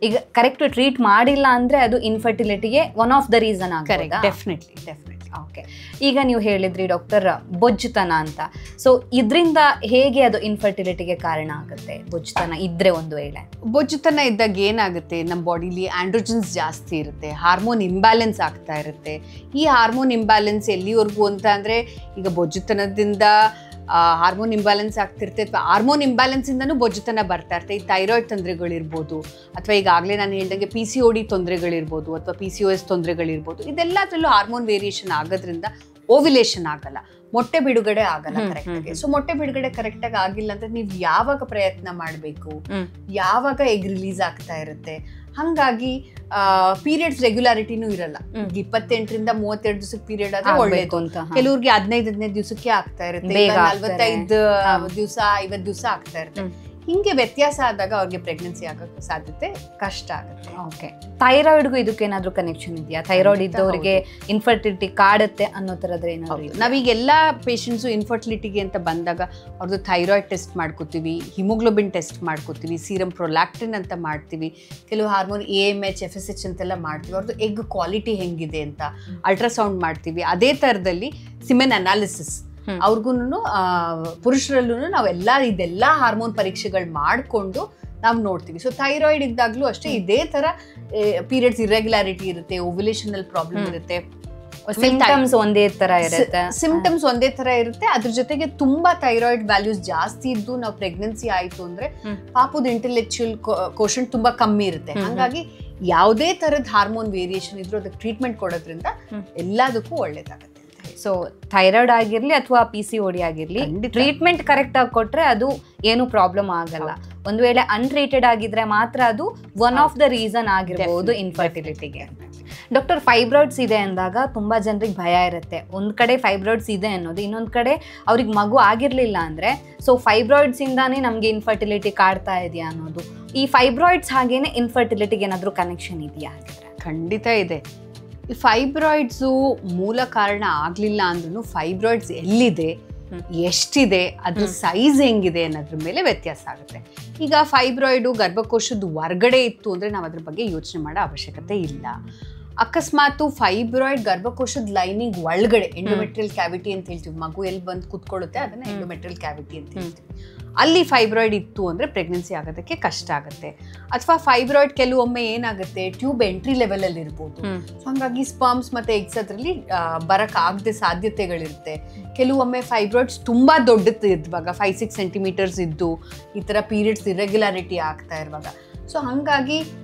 ಈಗ ಕರೆಕ್ಟ್ ಟ್ರೀಟ್ ಮಾಡಿಲ್ಲ ಅಂದ್ರೆ ಅದು ಇನ್ಫರ್ಟಿಲಿಟಿಗೆ ಒನ್ ಆಫ್ ದ ರೀಸನ್ ಆಗುತ್ತೆ. ಡೆಫಿನೆಟ್ಲಿ. ಓಕೆ, ಈಗ ನೀವು ಹೇಳಿದ್ರಿ ಡಾಕ್ಟರ್ ಬೊಜ್ಜುತನ ಅಂತ. ಸೊ ಇದರಿಂದ ಹೇಗೆ ಅದು ಇನ್ಫರ್ಟಿಲಿಟಿಗೆ ಕಾರಣ ಆಗುತ್ತೆ? ಬೊಜ್ಜುತನ ಇದ್ರೆ ಒಂದು ವೇಳೆ ಬೊಜ್ಜುತನ ಇದ್ದಾಗ ಏನಾಗುತ್ತೆ, ನಮ್ಮ ಬಾಡಿಲಿ ಆಂಡ್ರೋಜನ್ಸ್ ಜಾಸ್ತಿ ಇರುತ್ತೆ, ಹಾರ್ಮೋನ್ ಇಂಬ್ಯಾಲೆನ್ಸ್ ಆಗ್ತಾ ಇರುತ್ತೆ. ಈ ಹಾರ್ಮೋನ್ ಇಂಬ್ಯಾಲೆನ್ಸ್ ಎಲ್ಲಿವರೆಗೂ ಅಂತ ಅಂದರೆ, ಈಗ ಬೊಜ್ಜುತನದಿಂದ ಹಾರ್ಮೋನ್ ಇಂಬ್ಯಾಲೆನ್ಸ್ ಆಗ್ತಿರುತ್ತೆ ಅಥವಾ ಹಾರ್ಮೋನ್ ಇಂಬ್ಯಾಲೆನ್ಸ್ ಇಂದನೂ ಬೊಜ್ಜುತನ ಬರ್ತಾ ಇರುತ್ತೆ. ಈ ಥೈರಾಯ್ಡ್ ತೊಂದರೆಗಳಿರ್ಬೋದು ಅಥವಾ ಈಗಾಗಲೇ ನಾನು ಹೇಳ್ದಂಗೆ PCOD ತೊಂದರೆಗಳಿರ್ಬೋದು ಅಥವಾ PCOS ತೊಂದರೆಗಳಿರ್ಬೋದು. ಇದೆಲ್ಲದರಲ್ಲೂ ಹಾರ್ಮೋನ್ ವೇರಿಯೇಷನ್ ಆಗೋದ್ರಿಂದ ಓವ್ಯುಲೇಷನ್ ಆಗಲ್ಲ, ಮೊಟ್ಟೆ ಬಿಡುಗಡೆ ಆಗಲ್ಲ ಕರೆಕ್ಟಾಗಿ. ಸೊ ಮೊಟ್ಟೆ ಬಿಡುಗಡೆ ಕರೆಕ್ಟಾಗಿ ಆಗಿಲ್ಲ ಅಂದ್ರೆ ನೀವು ಯಾವಾಗ ಪ್ರಯತ್ನ ಮಾಡಬೇಕು, ಯಾವಾಗ ಎಗ್ ರಿಲೀಸ್ ಆಗ್ತಾ ಇರುತ್ತೆ. ಹಾಗಾಗಿ ಪೀರಿಯಡ್ಸ್ ರೆಗ್ಯುಲಾರಿಟಿನೂ ಇರಲ್ಲ. 28ರಿಂದ 32 ದಿವಸಕ್ಕೆ ಪೀರಿಯಡ್ ಆದ್ರೆ ಒಳ್ಳೇದು ಅಂತ, ಕೆಲವ್ರಿಗೆ 15 ದಿವಸಕ್ಕೆ ಆಗ್ತಾ ಇರುತ್ತೆ, 45 ದಿವಸ 50 ದಿವಸ ಆಗ್ತಾ ಇರುತ್ತೆ. ಹಿಂಗೆ ವ್ಯತ್ಯಾಸ ಆದಾಗ ಅವ್ರಿಗೆ ಪ್ರೆಗ್ನೆನ್ಸಿ ಆಗೋಕ್ಕೆ ಸಾಧ್ಯತೆ ಕಷ್ಟ ಆಗುತ್ತೆ. ಓಕೆ, ಥೈರಾಯ್ಡ್ಗೂ ಇದಕ್ಕೇನಾದ್ರೂ ಕನೆಕ್ಷನ್ ಇದೆಯಾ? ಥೈರಾಯ್ಡ್ ಇದ್ದವರಿಗೆ ಇನ್ಫರ್ಟಿಲಿಟಿ ಕಾಡುತ್ತೆ ಅನ್ನೋ ಥರದ್ದು ಏನಾದ್ರು? ನಾವೀಗೆಲ್ಲ ಪೇಷಂಟ್ಸು ಇನ್ಫರ್ಟಿಲಿಟಿಗೆ ಅಂತ ಬಂದಾಗ ಅವ್ರದ್ದು ಥೈರಾಯ್ಡ್ ಟೆಸ್ಟ್ ಮಾಡ್ಕೋತೀವಿ, ಹಿಮೋಗ್ಲೋಬಿನ್ ಟೆಸ್ಟ್ ಮಾಡ್ಕೋತೀವಿ, ಸೀರಮ್ ಪ್ರೊಲ್ಯಾಕ್ಟಿನ್ ಅಂತ ಮಾಡ್ತೀವಿ, ಕೆಲವು ಹಾರ್ಮೋನ್ AMH FSH ಅಂತೆಲ್ಲ ಮಾಡ್ತೀವಿ. ಅವ್ರದ್ದು ಎಗ್ ಕ್ವಾಲಿಟಿ ಹೆಂಗಿದೆ ಅಂತ ಅಲ್ಟ್ರಾಸೌಂಡ್ ಮಾಡ್ತೀವಿ. ಅದೇ ಥರದಲ್ಲಿ ಸಿಮೆನ್ ಅನಾಲಿಸಿಸ್ ಅವ್ರಿಗೂ ಪುರುಷರಲ್ಲೂ ಇದೆಲ್ಲ ಹಾರ್ಮೋನ್ ಪರೀಕ್ಷೆಗಳು ಮಾಡಿಕೊಂಡು ನಾವು ನೋಡ್ತೀವಿ. ಸೊ ಥೈರಾಯ್ಡ್ ಇದ್ದಾಗಲೂ ಅಷ್ಟೇ ಇದೇ ಥರ ಪೀರಿಯಡ್ಸ್ ಇರ್ರೆಗ್ಯುಲಾರಿಟಿ ಇರುತ್ತೆ, ಓವ್ಯುಲೇಷನಲ್ ಪ್ರಾಬ್ಲಮ್ ಇರುತ್ತೆ, ಸಿಂಪ್ಟಮ್ಸ್ ಒಂದೇ ಥರ ಇರುತ್ತೆ. ಅದ್ರ ಜೊತೆಗೆ ತುಂಬಾ ಥೈರಾಯ್ಡ್ ವ್ಯಾಲ್ಯೂಸ್ ಜಾಸ್ತಿ ಇದ್ದು ನಾವು ಪ್ರೆಗ್ನೆನ್ಸಿ ಆಯಿತು ಅಂದ್ರೆ ಪಾಪುದ ಇಂಟೆಲೆಕ್ಚುಯಲ್ ಕೋಶನ್ ತುಂಬಾ ಕಮ್ಮಿ ಇರುತ್ತೆ. ಹಾಗಾಗಿ ಯಾವುದೇ ಥರದ ಹಾರ್ಮೋನ್ ವೇರಿಯೇಷನ್ ಇದ್ರೂ ಅದಕ್ಕೆ ಟ್ರೀಟ್ಮೆಂಟ್ ಕೊಡೋದ್ರಿಂದ ಎಲ್ಲದಕ್ಕೂ ಒಳ್ಳೇದಾಗುತ್ತೆ. ಸೊ ಥೈರಾಯ್ಡ್ ಆಗಿರ್ಲಿ ಅಥವಾ PCOD ಆಗಿರ್ಲಿ, ಟ್ರೀಟ್ಮೆಂಟ್ ಕರೆಕ್ಟ್ ಆಗಿ ಕೊಟ್ರೆ ಅದು ಏನು ಪ್ರಾಬ್ಲಮ್ ಆಗಲ್ಲ. ಒಂದು ವೇಳೆ ಅನ್ಟ್ರೀಟೆಡ್ ಆಗಿದ್ರೆ ಮಾತ್ರ ಅದು ಒನ್ ಆಫ್ ದ ರೀಸನ್ ಆಗಿರಬಹುದು ಇನ್ಫರ್ಟಿಲಿಟಿಗೆ. ಡಾಕ್ಟರ್, ಫೈಬ್ರಾಯ್ಡ್ಸ್ ಇದೆ ಅಂದಾಗ ತುಂಬಾ ಜನರಿಗೆ ಭಯ ಇರುತ್ತೆ. ಒಂದ್ ಕಡೆ ಫೈಬ್ರಾಯ್ಡ್ಸ್ ಇದೆ ಅನ್ನೋದು, ಇನ್ನೊಂದ್ ಕಡೆ ಅವ್ರಿಗೆ ಮಗು ಆಗಿರ್ಲಿಲ್ಲ ಅಂದ್ರೆ ಸೊ ಫೈಬ್ರಾಯ್ಡ್ಸ್ ಇಂದಾನೇ ನಮ್ಗೆ ಇನ್ಫರ್ಟಿಲಿಟಿ ಕಾಡ್ತಾ ಇದೆಯಾ ಅನ್ನೋದು. ಈ ಫೈಬ್ರಾಯ್ಡ್ಸ್ ಹಾಗೇನೆ ಇನ್ಫರ್ಟಿಲಿಟಿಗೆ ಏನಾದ್ರೂ ಕನೆಕ್ಷನ್ ಇದೆಯಾ? ಖಂಡಿತ ಇದೆ. ಈ ಫೈಬ್ರಾಯ್ಡ್ಸು ಮೂಲ ಕಾರಣ ಆಗ್ಲಿಲ್ಲ ಅಂದ್ರೂ ಫೈಬ್ರಾಯ್ಡ್ಸ್ ಎಲ್ಲಿದೆ, ಎಷ್ಟಿದೆ, ಅದ್ರ ಸೈಜ್ ಹೆಂಗಿದೆ ಅನ್ನೋದ್ರ ಮೇಲೆ ವ್ಯತ್ಯಾಸ ಆಗುತ್ತೆ. ಈಗ ಫೈಬ್ರಾಯ್ಡು ಗರ್ಭಕೋಶದ ಹೊರಗಡೆ ಇತ್ತು ಅಂದ್ರೆ ನಾವು ಅದ್ರ ಬಗ್ಗೆ ಯೋಚನೆ ಮಾಡೋ ಅವಶ್ಯಕತೆ ಇಲ್ಲ. ಅಕಸ್ಮಾತ್ ಫೈಬ್ರಾಯ್ಡ್ ಗರ್ಭಕೋಶದ ಲೈನಿಂಗ್ ಒಳಗಡೆ, ಎಂಡೋಮೆಟ್ರಿಯಲ್ ಕ್ಯಾವಿಟಿ ಅಂತ ಹೇಳ್ತೀವಿ, ಮಗು ಎಲ್ಲಿ ಬಂದು ಕೂತ್ಕೊಳ್ಳುತ್ತೆ ಅದನ್ನ ಎಂಡೋಮೆಟ್ರಿಯಲ್ ಕ್ಯಾವಿಟಿ ಅಂತ ಹೇಳ್ತೀವಿ, ಅಲ್ಲಿ ಫೈಬ್ರಾಯ್ಡ್ ಇತ್ತು ಅಂದ್ರೆ ಪ್ರೆಗ್ನೆನ್ಸಿ ಆಗೋದಕ್ಕೆ ಕಷ್ಟ ಆಗುತ್ತೆ. ಅಥವಾ ಫೈಬ್ರಾಯ್ಡ್ ಕೆಲವೊಮ್ಮೆ ಏನಾಗುತ್ತೆ, ಟ್ಯೂಬ್ ಎಂಟ್ರಿ ಲೆವೆಲ್ ಅಲ್ಲಿ ಇರ್ಬೋದು, ಹಾಗಾಗಿ ಸ್ಪರ್ಮ್ಸ್ ಮತ್ತೆ ಎಗ್ಸ್ ಅದರಲ್ಲಿ ಬರಕ್ ಆಗದೆ ಸಾಧ್ಯತೆಗಳಿರುತ್ತೆ. ಕೆಲವೊಮ್ಮೆ ಫೈಬ್ರಾಯ್ಡ್ಸ್ ತುಂಬಾ ದೊಡ್ಡದು ಇರುವಾಗ 5-6 ಸೆಂಟಿಮೀಟರ್ಸ್ ಇದ್ದು ಈ ತರ ಪೀರಿಯಡ್ಸ್ ಇರೆಗ್ಯುಲಾರಿಟಿ ಆಗ್ತಾ ಇರುವಾಗ, ಸೊ ಹಂಗಾಗಿ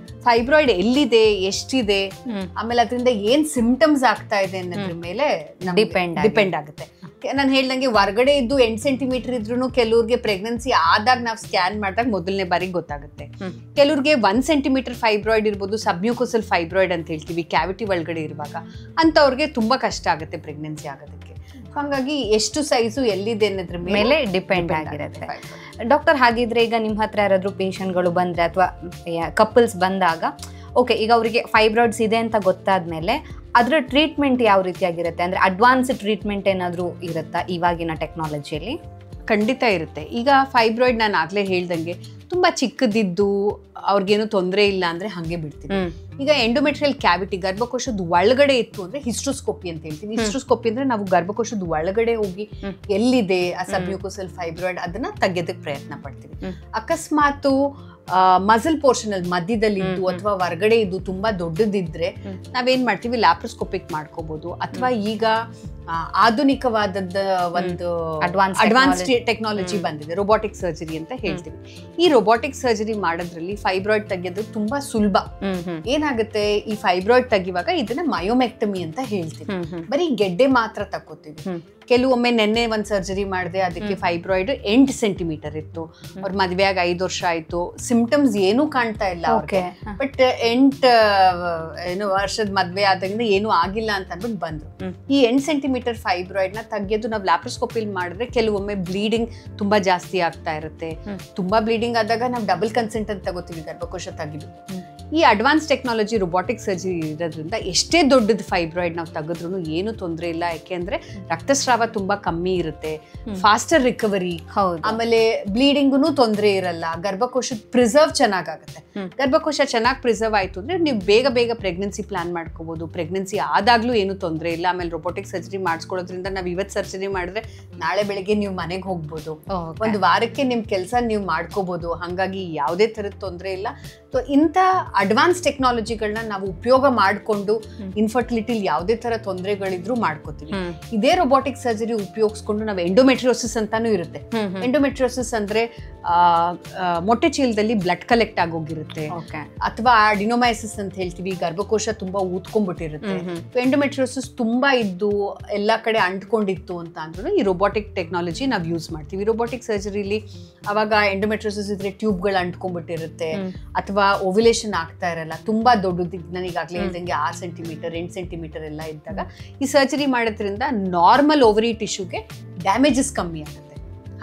ಫೈಬ್ರಾಯ್ಡ್ ಎಲ್ಲಿದೆ, ಎಷ್ಟಿದೆ, ಆಮೇಲೆ ಅದರಿಂದ ಏನ್ ಸಿಂಪ್ಟಮ್ಸ್ ಆಗ್ತಾ ಇದೆ ಅನ್ನೋದ್ರ ಮೇಲೆ ಡಿಪೆಂಡ್ ಆಗುತ್ತೆ. ನಾನು ಹೇಳ್ದಂಗೆ ಹೊರಗಡೆ ಇದ್ದು 8 ಸೆಂಟಿಮೀಟರ್ ಇದ್ರೂ ಕೆಲವ್ರಿಗೆ ಪ್ರೆಗ್ನೆನ್ಸಿ ಆದಾಗ ನಾವು ಸ್ಕ್ಯಾನ್ ಮಾಡಿದಾಗ ಮೊದಲನೇ ಬಾರಿಗೆ ಗೊತ್ತಾಗುತ್ತೆ. ಕೆಲವ್ರಿಗೆ 1 ಸೆಂಟಿಮೀಟರ್ ಫೈಬ್ರಾಯ್ಡ್ ಇರ್ಬೋದು, ಸಬ್ಮ್ಯೂಕೋಸಲ್ ಫೈಬ್ರಾಯ್ಡ್ ಅಂತ ಹೇಳ್ತೀವಿ, ಕ್ಯಾವಿಟಿ ಒಳಗಡೆ ಇರುವಾಗ, ಅಂತವ್ರಿಗೆ ತುಂಬಾ ಕಷ್ಟ ಆಗುತ್ತೆ ಪ್ರೆಗ್ನೆನ್ಸಿ ಆಗೋದಕ್ಕೆ. ಹಾಗಾಗಿ ಎಷ್ಟು ಸೈಜು ಎಲ್ಲಿದೆ ಅನ್ನೋದ್ರ ಮೇಲೆ ಡಿಪೆಂಡ್ ಆಗಿರುತ್ತೆ. ಡಾಕ್ಟರ್, ಹಾಗಿದ್ರೆ ಈಗ ನಿಮ್ಮ ಹತ್ರ ಯಾರಾದ್ರೂ ಪೇಷಂಟ್ಗಳು ಬಂದ್ರೆ ಅಥವಾ ಕಪಲ್ಸ್ ಬಂದಾಗ, ಓಕೆ ಈಗ ಅವರಿಗೆ ಫೈಬ್ರಾಯ್ಡ್ಸ್ ಇದೆ ಅಂತ ಗೊತ್ತಾದ್ಮೇಲೆ ಅದರ ಟ್ರೀಟ್ಮೆಂಟ್ ಯಾವ ರೀತಿಯಾಗಿರುತ್ತೆ? ಅಂದ್ರೆ ಅಡ್ವಾನ್ಸ್ ಟ್ರೀಟ್ಮೆಂಟ್ ಏನಾದರೂ ಇರುತ್ತಾ ಇವಾಗಿನ ಟೆಕ್ನಾಲಜಿಯಲ್ಲಿ? ಖಂಡಿತ ಇರುತ್ತೆ. ಈಗ ಫೈಬ್ರಾಯ್ಡ್ ನಾನು ಆಗ್ಲೇ ಹೇಳ್ದಂಗೆ ತುಂಬಾ ಚಿಕ್ಕದಿದ್ದು ಅವ್ರಿಗೇನು ತೊಂದರೆ ಇಲ್ಲ ಅಂದ್ರೆ ಹಂಗೆ ಬಿಡ್ತೀವಿ. ಈಗ ಎಂಡೋಮೆಟ್ರಿಯಲ್ ಕ್ಯಾವಿಟಿ ಗರ್ಭಕೋಶದ ಒಳಗಡೆ ಇತ್ತು ಅಂದ್ರೆ ಹಿಸ್ಟ್ರೋಸ್ಕೋಪಿ ಅಂತ ಹೇಳ್ತೀವಿ. ಹಿಸ್ಟ್ರೋಸ್ಕೋಪಿ ಅಂದ್ರೆ ನಾವು ಗರ್ಭಕೋಶದ ಒಳಗಡೆ ಹೋಗಿ ಎಲ್ಲಿದೆ ಆ ಸಬ್ಮ್ಯೂಕೋಸಲ್ ಫೈಬ್ರಾಯ್ಡ್ ಅದನ್ನ ತೆಗೆಯೋದಕ್ಕೆ ಪ್ರಯತ್ನ ಪಡ್ತೀವಿ. ಅಕಸ್ಮಾತ್ ಮಸಲ್ ಪೋರ್ಷನ್ ಅಲ್ಲಿ ಮಧ್ಯದಲ್ಲಿ ಇದ್ದು ಅಥವಾ ಹೊರಗಡೆ ಇದ್ದು ತುಂಬಾ ದೊಡ್ಡದಿದ್ರೆ ನಾವೇನ್ ಮಾಡ್ತೀವಿ, ಲ್ಯಾಪ್ರೋಸ್ಕೋಪಿಕ್ ಮಾಡ್ಕೋಬಹುದು. ಅಥವಾ ಈಗ ಆಧುನಿಕವಾದದ್ದ ಒಂದು ಅಡ್ವಾನ್ಸ್ ಟೆಕ್ನಾಲಜಿ ಬಂದಿದೆ, ರೋಬೋಟಿಕ್ ಸರ್ಜರಿ ಅಂತ ಹೇಳ್ತೀವಿ. ಈ ರೋಬೋಟಿಕ್ ಸರ್ಜರಿ ಮಾಡೋದ್ರಲ್ಲಿ ಫೈಬ್ರಾಯ್ಡ್ ತೆಗೆಯೋದು ತುಂಬಾ ಸುಲಭ. ಏನಾಗುತ್ತೆ, ಈ ಫೈಬ್ರಾಯ್ಡ್ ತೆಗಿವಾಗ ಇದನ್ನ ಮಯೋಮೆಕ್ಟಮಿ ಅಂತ ಹೇಳ್ತೀವಿ. ಬರೀ ಗೆಡ್ಡೆ ಮಾತ್ರ ತಕ್ಕೋತೀವಿ. ಕೆಲವೊಮ್ಮೆ ನೆನ್ನೆ ಒಂದ್ ಸರ್ಜರಿ ಮಾಡಿದೆ, ಅದಕ್ಕೆ ಫೈಬ್ರಾಯ್ಡ್ 8 ಸೆಂಟಿಮೀಟರ್ ಇತ್ತು. ಅವ್ರ ಮದ್ವೆ ಆಗಿ 5 ವರ್ಷ ಆಯ್ತು, ಸಿಂಪ್ಟಮ್ಸ್ ಏನೂ ಕಾಣ್ತಾ ಇಲ್ಲ ಅವ್ರಿಗೆ, ಬಟ್ 8 ವರ್ಷದ ಮದ್ವೆ ಆದಾಗಿಂದ ಏನೂ ಆಗಿಲ್ಲ ಅಂತ ಅಂದ್ಬಿಟ್ಟು ಬಂದ್ರು. ಈ 8 ಸೆಂಟಿಮೀಟರ್ ಫೈಬ್ರಾಯ್ಡ್ ನ ತೆಗೆಯೋದು ನಾವು ಲ್ಯಾಪ್ರೋಸ್ಕೋಪಿಲ್ ಮಾಡಿದ್ರೆ ಕೆಲವೊಮ್ಮೆ ಬ್ಲೀಡಿಂಗ್ ತುಂಬಾ ಜಾಸ್ತಿ ಆಗ್ತಾ ಇರುತ್ತೆ. ತುಂಬಾ ಬ್ಲೀಡಿಂಗ್ ಆದಾಗ ನಾವು ಡಬಲ್ ಕನ್ಸೆಂಟ್ ಅಂತ ತಗೋತೀವಿ ಗರ್ಭಕೋಶ ತೆಗೆದು. ಈ ಅಡ್ವಾನ್ಸ್ ಟೆಕ್ನಾಲಜಿ ರೋಬೋಟಿಕ್ ಸರ್ಜರಿ ಇರೋದ್ರಿಂದ ಎಷ್ಟೇ ದೊಡ್ಡದು ಫೈಬ್ರಾಯ್ಡ್ ನಾವು ತೆಗೆದ್ರೂ ಏನು ತೊಂದರೆ ಇಲ್ಲ. ಯಾಕೆಂದ್ರೆ ರಕ್ತಸ್ರಾವ ತುಂಬಾ ಕಮ್ಮಿ ಇರುತ್ತೆ, ಫಾಸ್ಟರ್ ರಿಕವರಿ, ಆಮೇಲೆ ಬ್ಲೀಡಿಂಗ್ನು ತೊಂದರೆ ಇರಲ್ಲ, ಗರ್ಭಕೋಶದ ಪ್ರಿಸರ್ವ್ ಚೆನ್ನಾಗುತ್ತೆ. ಗರ್ಭಕೋಶ ಚೆನ್ನಾಗಿ ಪ್ರಿಸರ್ವ್ ಆಯ್ತು ಅಂದ್ರೆ ನೀವು ಬೇಗ ಬೇಗ ಪ್ರೆಗ್ನೆನ್ಸಿ ಪ್ಲಾನ್ ಮಾಡ್ಕೋಬಹುದು. ಪ್ರೆಗ್ನೆನ್ಸಿ ಆದಾಗ್ಲೂ ಏನು ತೊಂದರೆ ಇಲ್ಲ. ಆಮೇಲೆ ರೋಬೋಟಿಕ್ ಸರ್ಜರಿ ಮಾಡಿಸ್ಕೊಳ್ಳೋದ್ರಿಂದ ನಾವು ಇವತ್ತು ಸರ್ಜರಿ ಮಾಡಿದ್ರೆ ನಾಳೆ ಬೆಳಿಗ್ಗೆ ನೀವು ಮನೆಗೆ ಹೋಗ್ಬೋದು, ಒಂದು ವಾರಕ್ಕೆ ನಿಮ್ ಕೆಲಸ ನೀವು ಮಾಡ್ಕೋಬಹುದು. ಹಾಗಾಗಿ ಯಾವುದೇ ತರದ ತೊಂದರೆ ಇಲ್ಲ. ಸೊ ಇಂಥ ಅಡ್ವಾನ್ಸ್ ಟೆಕ್ನಾಲಜಿಗಳನ್ನ ನಾವು ಉಪಯೋಗ ಮಾಡಿಕೊಂಡು ಇನ್ಫರ್ಟಿಲಿಟಿಲಿ ಯಾವುದೇ ತರ ತೊಂದರೆಗಳಿದ್ರು ಮಾಡ್ಕೋತೀವಿ. ಇದೇ ರೋಬೋಟಿಕ್ ಸರ್ಜರಿ ಉಪಯೋಗಿಸ್ಕೊಂಡು ನಾವು ಎಂಡೋಮೆಟ್ರಿಯೋಸಿಸ್ ಅಂತಾನೂ ಇರುತ್ತೆ. ಎಂಡೋಮೆಟ್ರಿಯೋಸಿಸ್ ಅಂದ್ರೆ ಮೊಟ್ಟೆ ಚೀಲದಲ್ಲಿ ಬ್ಲಡ್ ಕಲೆಕ್ಟ್ ಆಗೋಗಿರುತ್ತೆ, ಅಥವಾ ಅಡಿನೋಮೈಸಿಸ್ ಅಂತ ಹೇಳ್ತೀವಿ, ಗರ್ಭಕೋಶ ತುಂಬಾ ಊದ್ಕೊಂಡ್ಬಿಟ್ಟಿರುತ್ತೆ. ಎಂಡೋಮೆಟ್ರಿಯೋಸಿಸ್ ತುಂಬಾ ಇದ್ದು ಎಲ್ಲಾ ಕಡೆ ಅಂಟ್ಕೊಂಡಿತ್ತು ಅಂತ ಅಂದ್ರೂ ಈ ರೋಬೋಟಿಕ್ ಟೆಕ್ನಾಲಜಿ ನಾವು ಯೂಸ್ ಮಾಡ್ತೀವಿ. ರೋಬೋಟಿಕ್ ಸರ್ಜರಿಲಿ ಅವಾಗ ಎಂಡೋಮೆಟ್ರಿಯೋಸಿಸ್ ಇದ್ರೆ ಟ್ಯೂಬ್ಗಳು ಅಂಟ್ಕೊಂಡ್ಬಿಟ್ಟಿರುತ್ತೆ, ಅಥವಾ ಓವ್ಯುಲೇಷನ್ ಆಗ್ತಾ ಇರಲ್ಲ, ತುಂಬಾ ದೊಡ್ಡದು, ನಾನು ಈಗಾಗಲೇ ಹೇಳ್ದಂಗೆ 6 ಸೆಂಟಿಮೀಟರ್ 8 ಸೆಂಟಿಮೀಟರ್ ಎಲ್ಲ ಇದ್ದಾಗ ಈ ಸರ್ಜರಿ ಮಾಡೋದ್ರಿಂದ ನಾರ್ಮಲ್ ಓವರಿ ಟಿಶ್ಯೂಗೆ ಡ್ಯಾಮೇಜಸ್ ಕಮ್ಮಿ ಆಗುತ್ತೆ.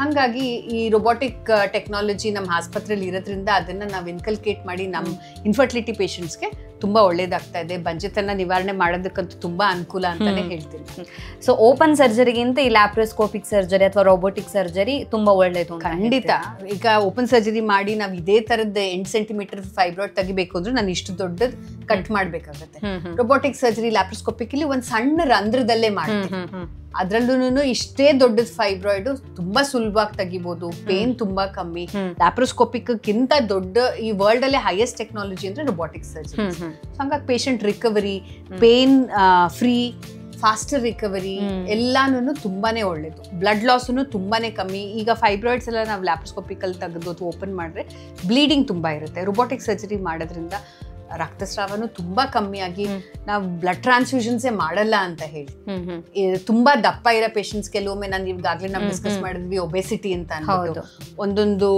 ಹಾಗಾಗಿ ಈ ರೋಬೋಟಿಕ್ ಟೆಕ್ನಾಲಜಿ ನಮ್ಮ ಆಸ್ಪತ್ರೆಯಲ್ಲಿ ಇರೋದ್ರಿಂದ ಅದನ್ನ ನಾವು ಇನ್ಕಲ್ಕೇಟ್ ಮಾಡಿ ನಮ್ಮ ಇನ್ಫರ್ಟಿಲಿಟಿ ಪೇಷಂಟ್ಸ್ಗೆ ತುಂಬಾ ಒಳ್ಳೇದಾಗ್ತಾ ಇದೆ. ಬಂಜೆತನ ನಿವಾರಣೆ ಮಾಡೋದಕ್ಕಂತೂ ತುಂಬಾ ಅನುಕೂಲ ಅಂತಾನೆ ಹೇಳ್ತೀನಿ. ಸೊ ಓಪನ್ ಸರ್ಜರಿಗಿಂತ ಈ ಲ್ಯಾಪ್ರೋಸ್ಕೋಪಿಕ್ ಸರ್ಜರಿ ಅಥವಾ ರೋಬೋಟಿಕ್ ಸರ್ಜರಿ ತುಂಬಾ ಒಳ್ಳೇದು. ಖಂಡಿತ. ಈಗ ಓಪನ್ ಸರ್ಜರಿ ಮಾಡಿ ನಾವು ಇದೇ ತರದ 8 ಸೆಂಟಿಮೀಟರ್ ಫೈಬ್ರಾಯ್ಡ್ ತೆಗಿಬೇಕು ಅಂದ್ರೆ ನಾನು ಇಷ್ಟು ದೊಡ್ಡದ್ ಕಟ್ ಮಾಡ್ಬೇಕಾಗತ್ತೆ. ರೋಬೋಟಿಕ್ ಸರ್ಜರಿ ಲ್ಯಾಪ್ರೋಸ್ಕೋಪಿಕ್ ಇಲ್ಲಿ ಒಂದ್ ಸಣ್ಣ ರಂಧ್ರದಲ್ಲೇ ಮಾಡ್ತೀವಿ. ಅದ್ರಲ್ಲೂ ಇಷ್ಟೇ ದೊಡ್ಡದ್ ಫೈಬ್ರಾಯ್ಡ್ ತುಂಬಾ ಸುಲಭವಾಗಿ ತೆಗಿಬಹುದು, ಪೇನ್ ತುಂಬಾ ಕಮ್ಮಿ. ಲ್ಯಾಪ್ರೋಸ್ಕೋಪಿಕ್ ಗಿಂತ ದೊಡ್ಡ ಈ ವರ್ಲ್ಡ್ ಅಲ್ಲೇ ಹೈಯೆಸ್ಟ್ ಟೆಕ್ನಾಲಜಿ ಅಂದ್ರೆ ರೋಬೋಟಿಕ್ ಸರ್ಜರಿ. ಹಂಗಾಗಿ patient recovery, pain free, faster recovery ಎಲ್ಲಾನು ತುಂಬಾನೇ ಒಳ್ಳೇದು. ಬ್ಲಡ್ ಲಾಸ್ನು ತುಂಬಾನೇ ಕಮ್ಮಿ. ಈಗ ಫೈಬ್ರಾಯ್ಡ್ಸ್ ಎಲ್ಲ ನಾವು ಲ್ಯಾಪ್ರೋಸ್ಕೋಪಿಕ್ ಅಲ್ಲಿ ತೆಗೆದು ಓಪನ್ ಮಾಡಿದ್ರೆ ಬ್ಲೀಡಿಂಗ್ ತುಂಬಾ ಇರುತ್ತೆ. ರೋಬೋಟಿಕ್ ಸರ್ಜರಿ ಮಾಡೋದ್ರಿಂದ ರಕ್ತಸ್ರಾವನು ತುಂಬಾ ಕಮ್ಮಿಯಾಗಿ ನಾವು ಬ್ಲಡ್ ಟ್ರಾನ್ಸ್ಫ್ಯೂಷನ್ಸೇ ಮಾಡಲ್ಲ ಅಂತ ಹೇಳಿ. ತುಂಬಾ ದಪ್ಪ ಇರೋ ಪೇಷಂಟ್ಸ್ ಕೆಲವೊಮ್ಮೆ ನಾನು ಈಗಾಗಲೇ ನಾವು ಡಿಸ್ಕಸ್ ಮಾಡಿದ್ವಿ ಒಬೆಸಿಟಿ ಅಂತ ಅನ್ಬಿಟ್ಟು ಒಂದೊಂದು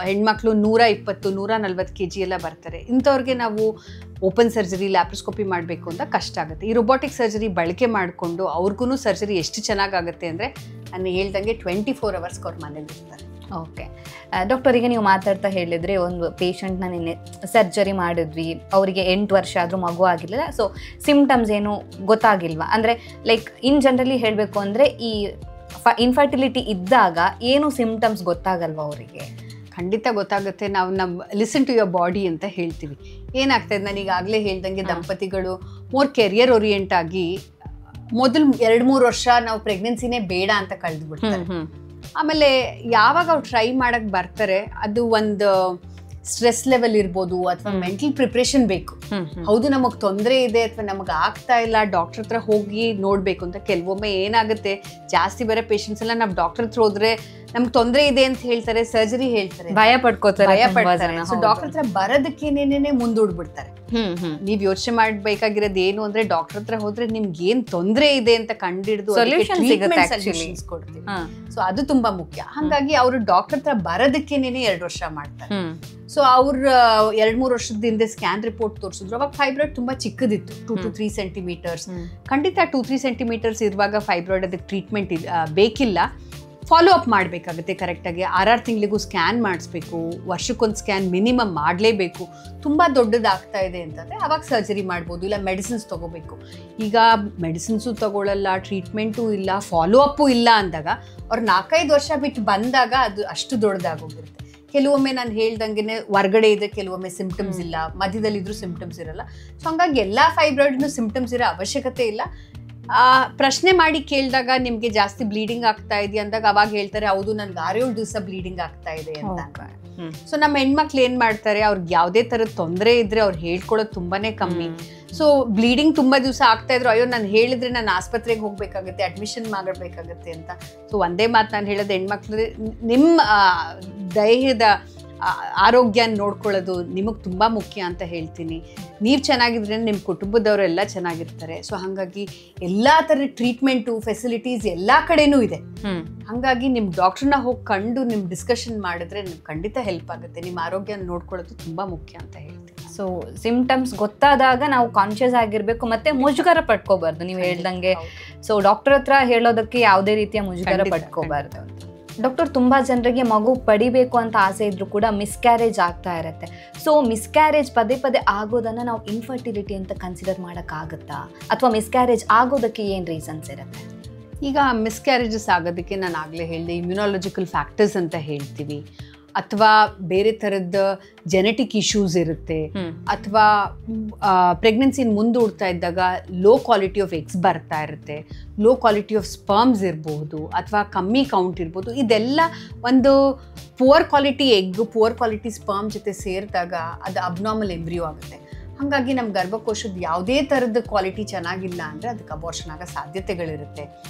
ಹೆಣ್ಮಕ್ಳು 120-140 kg ಎಲ್ಲ ಬರ್ತಾರೆ. ಇಂಥವ್ರಿಗೆ ನಾವು ಓಪನ್ ಸರ್ಜರಿ ಲ್ಯಾಪ್ರೋಸ್ಕೋಪಿ ಮಾಡಬೇಕು ಅಂತ ಕಷ್ಟ ಆಗುತ್ತೆ. ಈ ರೊಬೋಟಿಕ್ ಸರ್ಜರಿ ಬಳಕೆ ಮಾಡಿಕೊಂಡು ಅವ್ರಿಗೂ ಸರ್ಜರಿ ಎಷ್ಟು ಚೆನ್ನಾಗಾಗುತ್ತೆ ಅಂದರೆ ನಾನು ಹೇಳ್ದಂಗೆ 24 hours ಅವ್ರ ಮನೇಲಿ ಇರ್ತಾರೆ. ಓಕೆ ಡಾಕ್ಟರ್, ಈಗ ನೀವು ಮಾತಾಡ್ತಾ ಹೇಳಿದ್ರೆ ಒಂದು ಪೇಷಂಟ್ನ ನಿನ್ನೆ ಸರ್ಜರಿ ಮಾಡಿದ್ವಿ, ಅವರಿಗೆ 8 ವರ್ಷ ಆದರೂ ಮಗು ಆಗಿರಲಿಲ್ಲ, ಸೊ ಸಿಂಪ್ಟಮ್ಸ್ ಏನು ಗೊತ್ತಾಗಿಲ್ವಾ ಅಂದರೆ ಲೈಕ್ ಇನ್ ಜನರಲಿ ಹೇಳಬೇಕು ಅಂದರೆ ಈ ಇನ್ಫರ್ಟಿಲಿಟಿ ಇದ್ದಾಗ ಏನು ಸಿಂಪ್ಟಮ್ಸ್ ಗೊತ್ತಾಗಲ್ವಾ ಅವರಿಗೆ? ಖಂಡಿತ ಗೊತ್ತಾಗುತ್ತೆ. ನಾವು ಲಿಸನ್ ಟು ಯುವರ್ ಬಾಡಿ ಅಂತ ಹೇಳ್ತೀವಿ. ಏನಾಗ್ತದೆ, ನಾನು ಈಗಾಗಲೇ ಹೇಳ್ದಂಗೆ ದಂಪತಿಗಳು ಮೋರ್ ಕೆರಿಯರ್ ಓರಿಯೆಂಟ್ ಆಗಿ ಮೊದಲು 2-3 ವರ್ಷ ನಾವು ಪ್ರೆಗ್ನೆನ್ಸಿನೇ ಬೇಡ ಅಂತ ಕಳೆದ್ಬಿಡ್ತಾರೆ. ಆಮೇಲೆ ಯಾವಾಗ ಅವ್ರು ಟ್ರೈ ಮಾಡಕ್ ಬರ್ತಾರೆ ಅದು ಒಂದು ಸ್ಟ್ರೆಸ್ ಲೆವೆಲ್ ಇರ್ಬೋದು ಅಥವಾ ಮೆಂಟಲ್ ಪ್ರಿಪ್ರೇಷನ್ ಬೇಕು. ಹೌದು ನಮಗ್ ತೊಂದರೆ ಇದೆ ಅಥವಾ ನಮಗ್ ಆಗ್ತಾ ಇಲ್ಲ, ಡಾಕ್ಟರ್ ಹತ್ರ ಹೋಗಿ ನೋಡ್ಬೇಕು ಅಂತ. ಕೆಲವೊಮ್ಮೆ ಏನಾಗುತ್ತೆ, ಜಾಸ್ತಿ ಬರೋ ಪೇಷಂಟ್ಸ್ ಎಲ್ಲ ನಾವು ಡಾಕ್ಟರ್ ಹತ್ರ ಹೋದ್ರೆ ನಮ್ಗೆ ತೊಂದರೆ ಇದೆ ಅಂತ ಹೇಳ್ತಾರೆ, ಸರ್ಜರಿ ಹೇಳ್ತಾರೆ, ಭಯ ಪಡ್ತಾರೆ. ಸೊ ಡಾಕ್ಟರ್ ಹತ್ರ ಬರೋದಕ್ಕೇನೇನೇ ಮುಂದೂಡ್ಬಿಡ್ತಾರೆ. ನೀವ್ ಯೋಚನೆ ಮಾಡ್ಬೇಕಾಗಿರೋದು ಏನು ಅಂದ್ರೆ ಡಾಕ್ಟರ್ ಹತ್ರ ಹೋದ್ರೆ ನಿಮ್ಗೆ ಏನ್ ತೊಂದರೆ ಇದೆ ಅಂತ ಕಂಡಿಡಿದು ಸೊಲ್ಯೂಷನ್ಸ್ ಕೊಡ್ತೀವಿ. ಸೊ ಅದು ತುಂಬಾ ಮುಖ್ಯ. ಹಾಗಾಗಿ ಅವರು ಡಾಕ್ಟರ್ ಹತ್ರ ಬರೋದಕ್ಕೇನೇನೆ 2 ವರ್ಷ ಮಾಡ್ತಾರೆ. ಸೊ ಅವ್ರ 2-3 ವರ್ಷದಿಂದ ಸ್ಕ್ಯಾನ್ ರಿಪೋರ್ಟ್ ತೋರಿಸಿದ್ರು, ಅವಾಗ ಫೈಬ್ರಾಯ್ಡ್ ತುಂಬಾ ಚಿಕ್ಕದಿತ್ತು, 2 to 3 centimeters. ಖಂಡಿತ 2-3 centimeters ಇರುವಾಗ ಫೈಬ್ರಾಯ್ಡ್ ಅದಕ್ಕೆ ಟ್ರೀಟ್ಮೆಂಟ್ ಬೇಕಿಲ್ಲ, ಫಾಲೋ ಅಪ್ ಮಾಡಬೇಕಾಗುತ್ತೆ ಕರೆಕ್ಟಾಗಿ. 6 ತಿಂಗಳಿಗೂ ಸ್ಕ್ಯಾನ್ ಮಾಡಿಸ್ಬೇಕು, ವರ್ಷಕ್ಕೊಂದು ಸ್ಕ್ಯಾನ್ ಮಿನಿಮಮ್ ಮಾಡಲೇಬೇಕು. ತುಂಬ ದೊಡ್ಡದಾಗ್ತಾ ಇದೆ ಅಂತಂದರೆ ಅವಾಗ ಸರ್ಜರಿ ಮಾಡ್ಬೋದು, ಇಲ್ಲ ಮೆಡಿಸಿನ್ಸ್ ತೊಗೋಬೇಕು. ಈಗ ಮೆಡಿಸಿನ್ಸು ತೊಗೊಳ್ಳಲ್ಲ, ಟ್ರೀಟ್ಮೆಂಟು ಇಲ್ಲ, ಫಾಲೋ ಅಪ್ಪು ಇಲ್ಲ ಅಂದಾಗ ಅವ್ರು 4-5 ವರ್ಷ ಬಿಟ್ಟು ಬಂದಾಗ ಅದು ಅಷ್ಟು ದೊಡ್ಡದಾಗೋಗಿರುತ್ತೆ. ಕೆಲವೊಮ್ಮೆ ನಾನು ಹೇಳ್ದಂಗೆ ಹೊರ್ಗಡೆ ಇದೆ, ಕೆಲವೊಮ್ಮೆ ಸಿಂಪ್ಟಮ್ಸ್ ಇಲ್ಲ, ಮಧ್ಯದಲ್ಲಿದ್ರೂ ಸಿಂಪ್ಟಮ್ಸ್ ಇರಲ್ಲ. ಸೊ ಹಂಗಾಗಿ ಎಲ್ಲ ಫೈಬ್ರಾಯ್ಡ್ನು ಸಿಂಪ್ಟಮ್ಸ್ ಇರೋ ಅವಶ್ಯಕತೆ ಇಲ್ಲ. ಪ್ರಶ್ನೆ ಮಾಡಿ ಕೇಳಿದಾಗ ನಿಮ್ಗೆ ಜಾಸ್ತಿ ಬ್ಲೀಡಿಂಗ್ ಆಗ್ತಾ ಇದೆಯಾ ಅಂದಾಗ ಅವಾಗ ಹೇಳ್ತಾರೆ ಹೌದು ನನ್ಗೆ 6-7 ದಿವಸ ಬ್ಲೀಡಿಂಗ್ ಆಗ್ತಾ ಇದೆ ಅಂತ. ಸೊ ನಮ್ಮ ಹೆಣ್ಮಕ್ಳು ಏನ್ ಮಾಡ್ತಾರೆ, ಅವ್ರಿಗೆ ಯಾವುದೇ ತರದ ತೊಂದರೆ ಇದ್ರೆ ಅವ್ರು ಹೇಳ್ಕೊಳ್ಳೋದು ತುಂಬಾನೇ ಕಮ್ಮಿ. ಸೊ ಬ್ಲೀಡಿಂಗ್ ತುಂಬಾ ದಿವಸ ಆಗ್ತಾ ಇದ್ರು, ಅಯ್ಯೋ ನಾನು ಹೇಳಿದ್ರೆ ನಾನು ಆಸ್ಪತ್ರೆಗೆ ಹೋಗ್ಬೇಕಾಗುತ್ತೆ, ಅಡ್ಮಿಷನ್ ಮಾಡಬೇಕಾಗತ್ತೆ ಅಂತ. ಸೊ ಒಂದೇ ಮಾತು ನಾನು ಹೇಳೋದು, ಹೆಣ್ಮಕ್ಳು ನಿಮ್ಮ ದೇಹದ ಆರೋಗ್ಯ ನೋಡ್ಕೊಳ್ಳೋದು ನಿಮಗೆ ತುಂಬ ಮುಖ್ಯ ಅಂತ ಹೇಳ್ತೀನಿ. ನೀವು ಚೆನ್ನಾಗಿದ್ರೆ ನಿಮ್ಮ ಕುಟುಂಬದವರೆಲ್ಲ ಚೆನ್ನಾಗಿರ್ತಾರೆ. ಸೊ ಹಾಗಾಗಿ ಎಲ್ಲ ಥರದ ಟ್ರೀಟ್ಮೆಂಟು ಫೆಸಿಲಿಟೀಸ್ ಎಲ್ಲ ಕಡೆನೂ ಇದೆ. ಹಾಗಾಗಿ ನಿಮ್ಮ ಡಾಕ್ಟ್ರನ್ನ ಹೋಗಿ ಕಂಡು ನಿಮ್ಮ ಡಿಸ್ಕಷನ್ ಮಾಡಿದ್ರೆ ನಿಮ್ಗೆ ಖಂಡಿತ ಹೆಲ್ಪ್ ಆಗುತ್ತೆ. ನಿಮ್ಮ ಆರೋಗ್ಯ ನೋಡ್ಕೊಳ್ಳೋದು ತುಂಬ ಮುಖ್ಯ ಅಂತ ಹೇಳ್ತೀನಿ. ಸೊ ಸಿಂಪ್ಟಮ್ಸ್ ಗೊತ್ತಾದಾಗ ನಾವು ಕಾನ್ಶಿಯಸ್ ಆಗಿರ್ಬೇಕು, ಮತ್ತೆ ಮುಜುಗರ ಪಡ್ಕೋಬಾರ್ದು ನೀವು ಹೇಳ್ದಂಗೆ. ಸೊ ಡಾಕ್ಟರ್ ಹತ್ರ ಹೇಳೋದಕ್ಕೆ ಯಾವುದೇ ರೀತಿಯ ಮುಜುಗರ ಪಡ್ಕೋಬಾರ್ದು. ಡಾಕ್ಟರ್, ತುಂಬ ಜನರಿಗೆ ಮಗು ಪಡಿಬೇಕು ಅಂತ ಆಸೆ ಇದ್ರೂ ಕೂಡ ಮಿಸ್ಕ್ಯಾರೇಜ್ ಆಗ್ತಾ ಇರುತ್ತೆ. ಸೊ ಮಿಸ್ಕ್ಯಾರೇಜ್ ಪದೇ ಆಗೋದನ್ನು ನಾವು ಇನ್ಫರ್ಟಿಲಿಟಿ ಅಂತ ಕನ್ಸಿಡರ್ ಮಾಡೋಕ್ಕಾಗುತ್ತಾ, ಅಥವಾ ಮಿಸ್ಕ್ಯಾರೇಜ್ ಆಗೋದಕ್ಕೆ ಏನು ರೀಸನ್ಸ್ ಇರುತ್ತೆ? ಈಗ ಮಿಸ್ಕ್ಯಾರೇಜಸ್ ಆಗೋದಕ್ಕೆ ನಾನು ಆಗಲೇ ಹೇಳಿದೆ, ಇಮ್ಯುನಾಲಜಿಕಲ್ ಫ್ಯಾಕ್ಟರ್ಸ್ ಅಂತ ಹೇಳ್ತೀವಿ, ಅಥವಾ ಬೇರೆ ಥರದ ಜೆನೆಟಿಕ್ ಇಶ್ಯೂಸ್ ಇರುತ್ತೆ, ಅಥವಾ ಪ್ರೆಗ್ನೆನ್ಸಿನ ಮುಂದೂಡ್ತಾ ಇದ್ದಾಗ ಲೋ ಕ್ವಾಲಿಟಿ ಆಫ್ ಎಗ್ಸ್ ಬರ್ತಾ ಇರುತ್ತೆ, ಲೋ ಕ್ವಾಲಿಟಿ ಆಫ್ ಸ್ಪರ್ಮ್ಸ್ ಇರ್ಬೋದು, ಅಥವಾ ಕಮ್ಮಿ ಕೌಂಟ್ ಇರ್ಬೋದು. ಇದೆಲ್ಲ ಒಂದು poor quality egg, poor quality sperm ಜೊತೆ ಸೇರಿದಾಗ ಅದು ಅಬ್ನಾರ್ಮಲ್ ಎಂಬ್ರಿಯೋ ಆಗುತ್ತೆ. ಹಾಗಾಗಿ ನಮ್ಮ ಗರ್ಭಕೋಶದ ಯಾವುದೇ ಥರದ ಕ್ವಾಲಿಟಿ ಚೆನ್ನಾಗಿಲ್ಲ ಅಂದರೆ ಅದಕ್ಕೆ ಅಬೋರ್ಷನ್ ಆಗೋ ಸಾಧ್ಯತೆಗಳಿರುತ್ತೆ.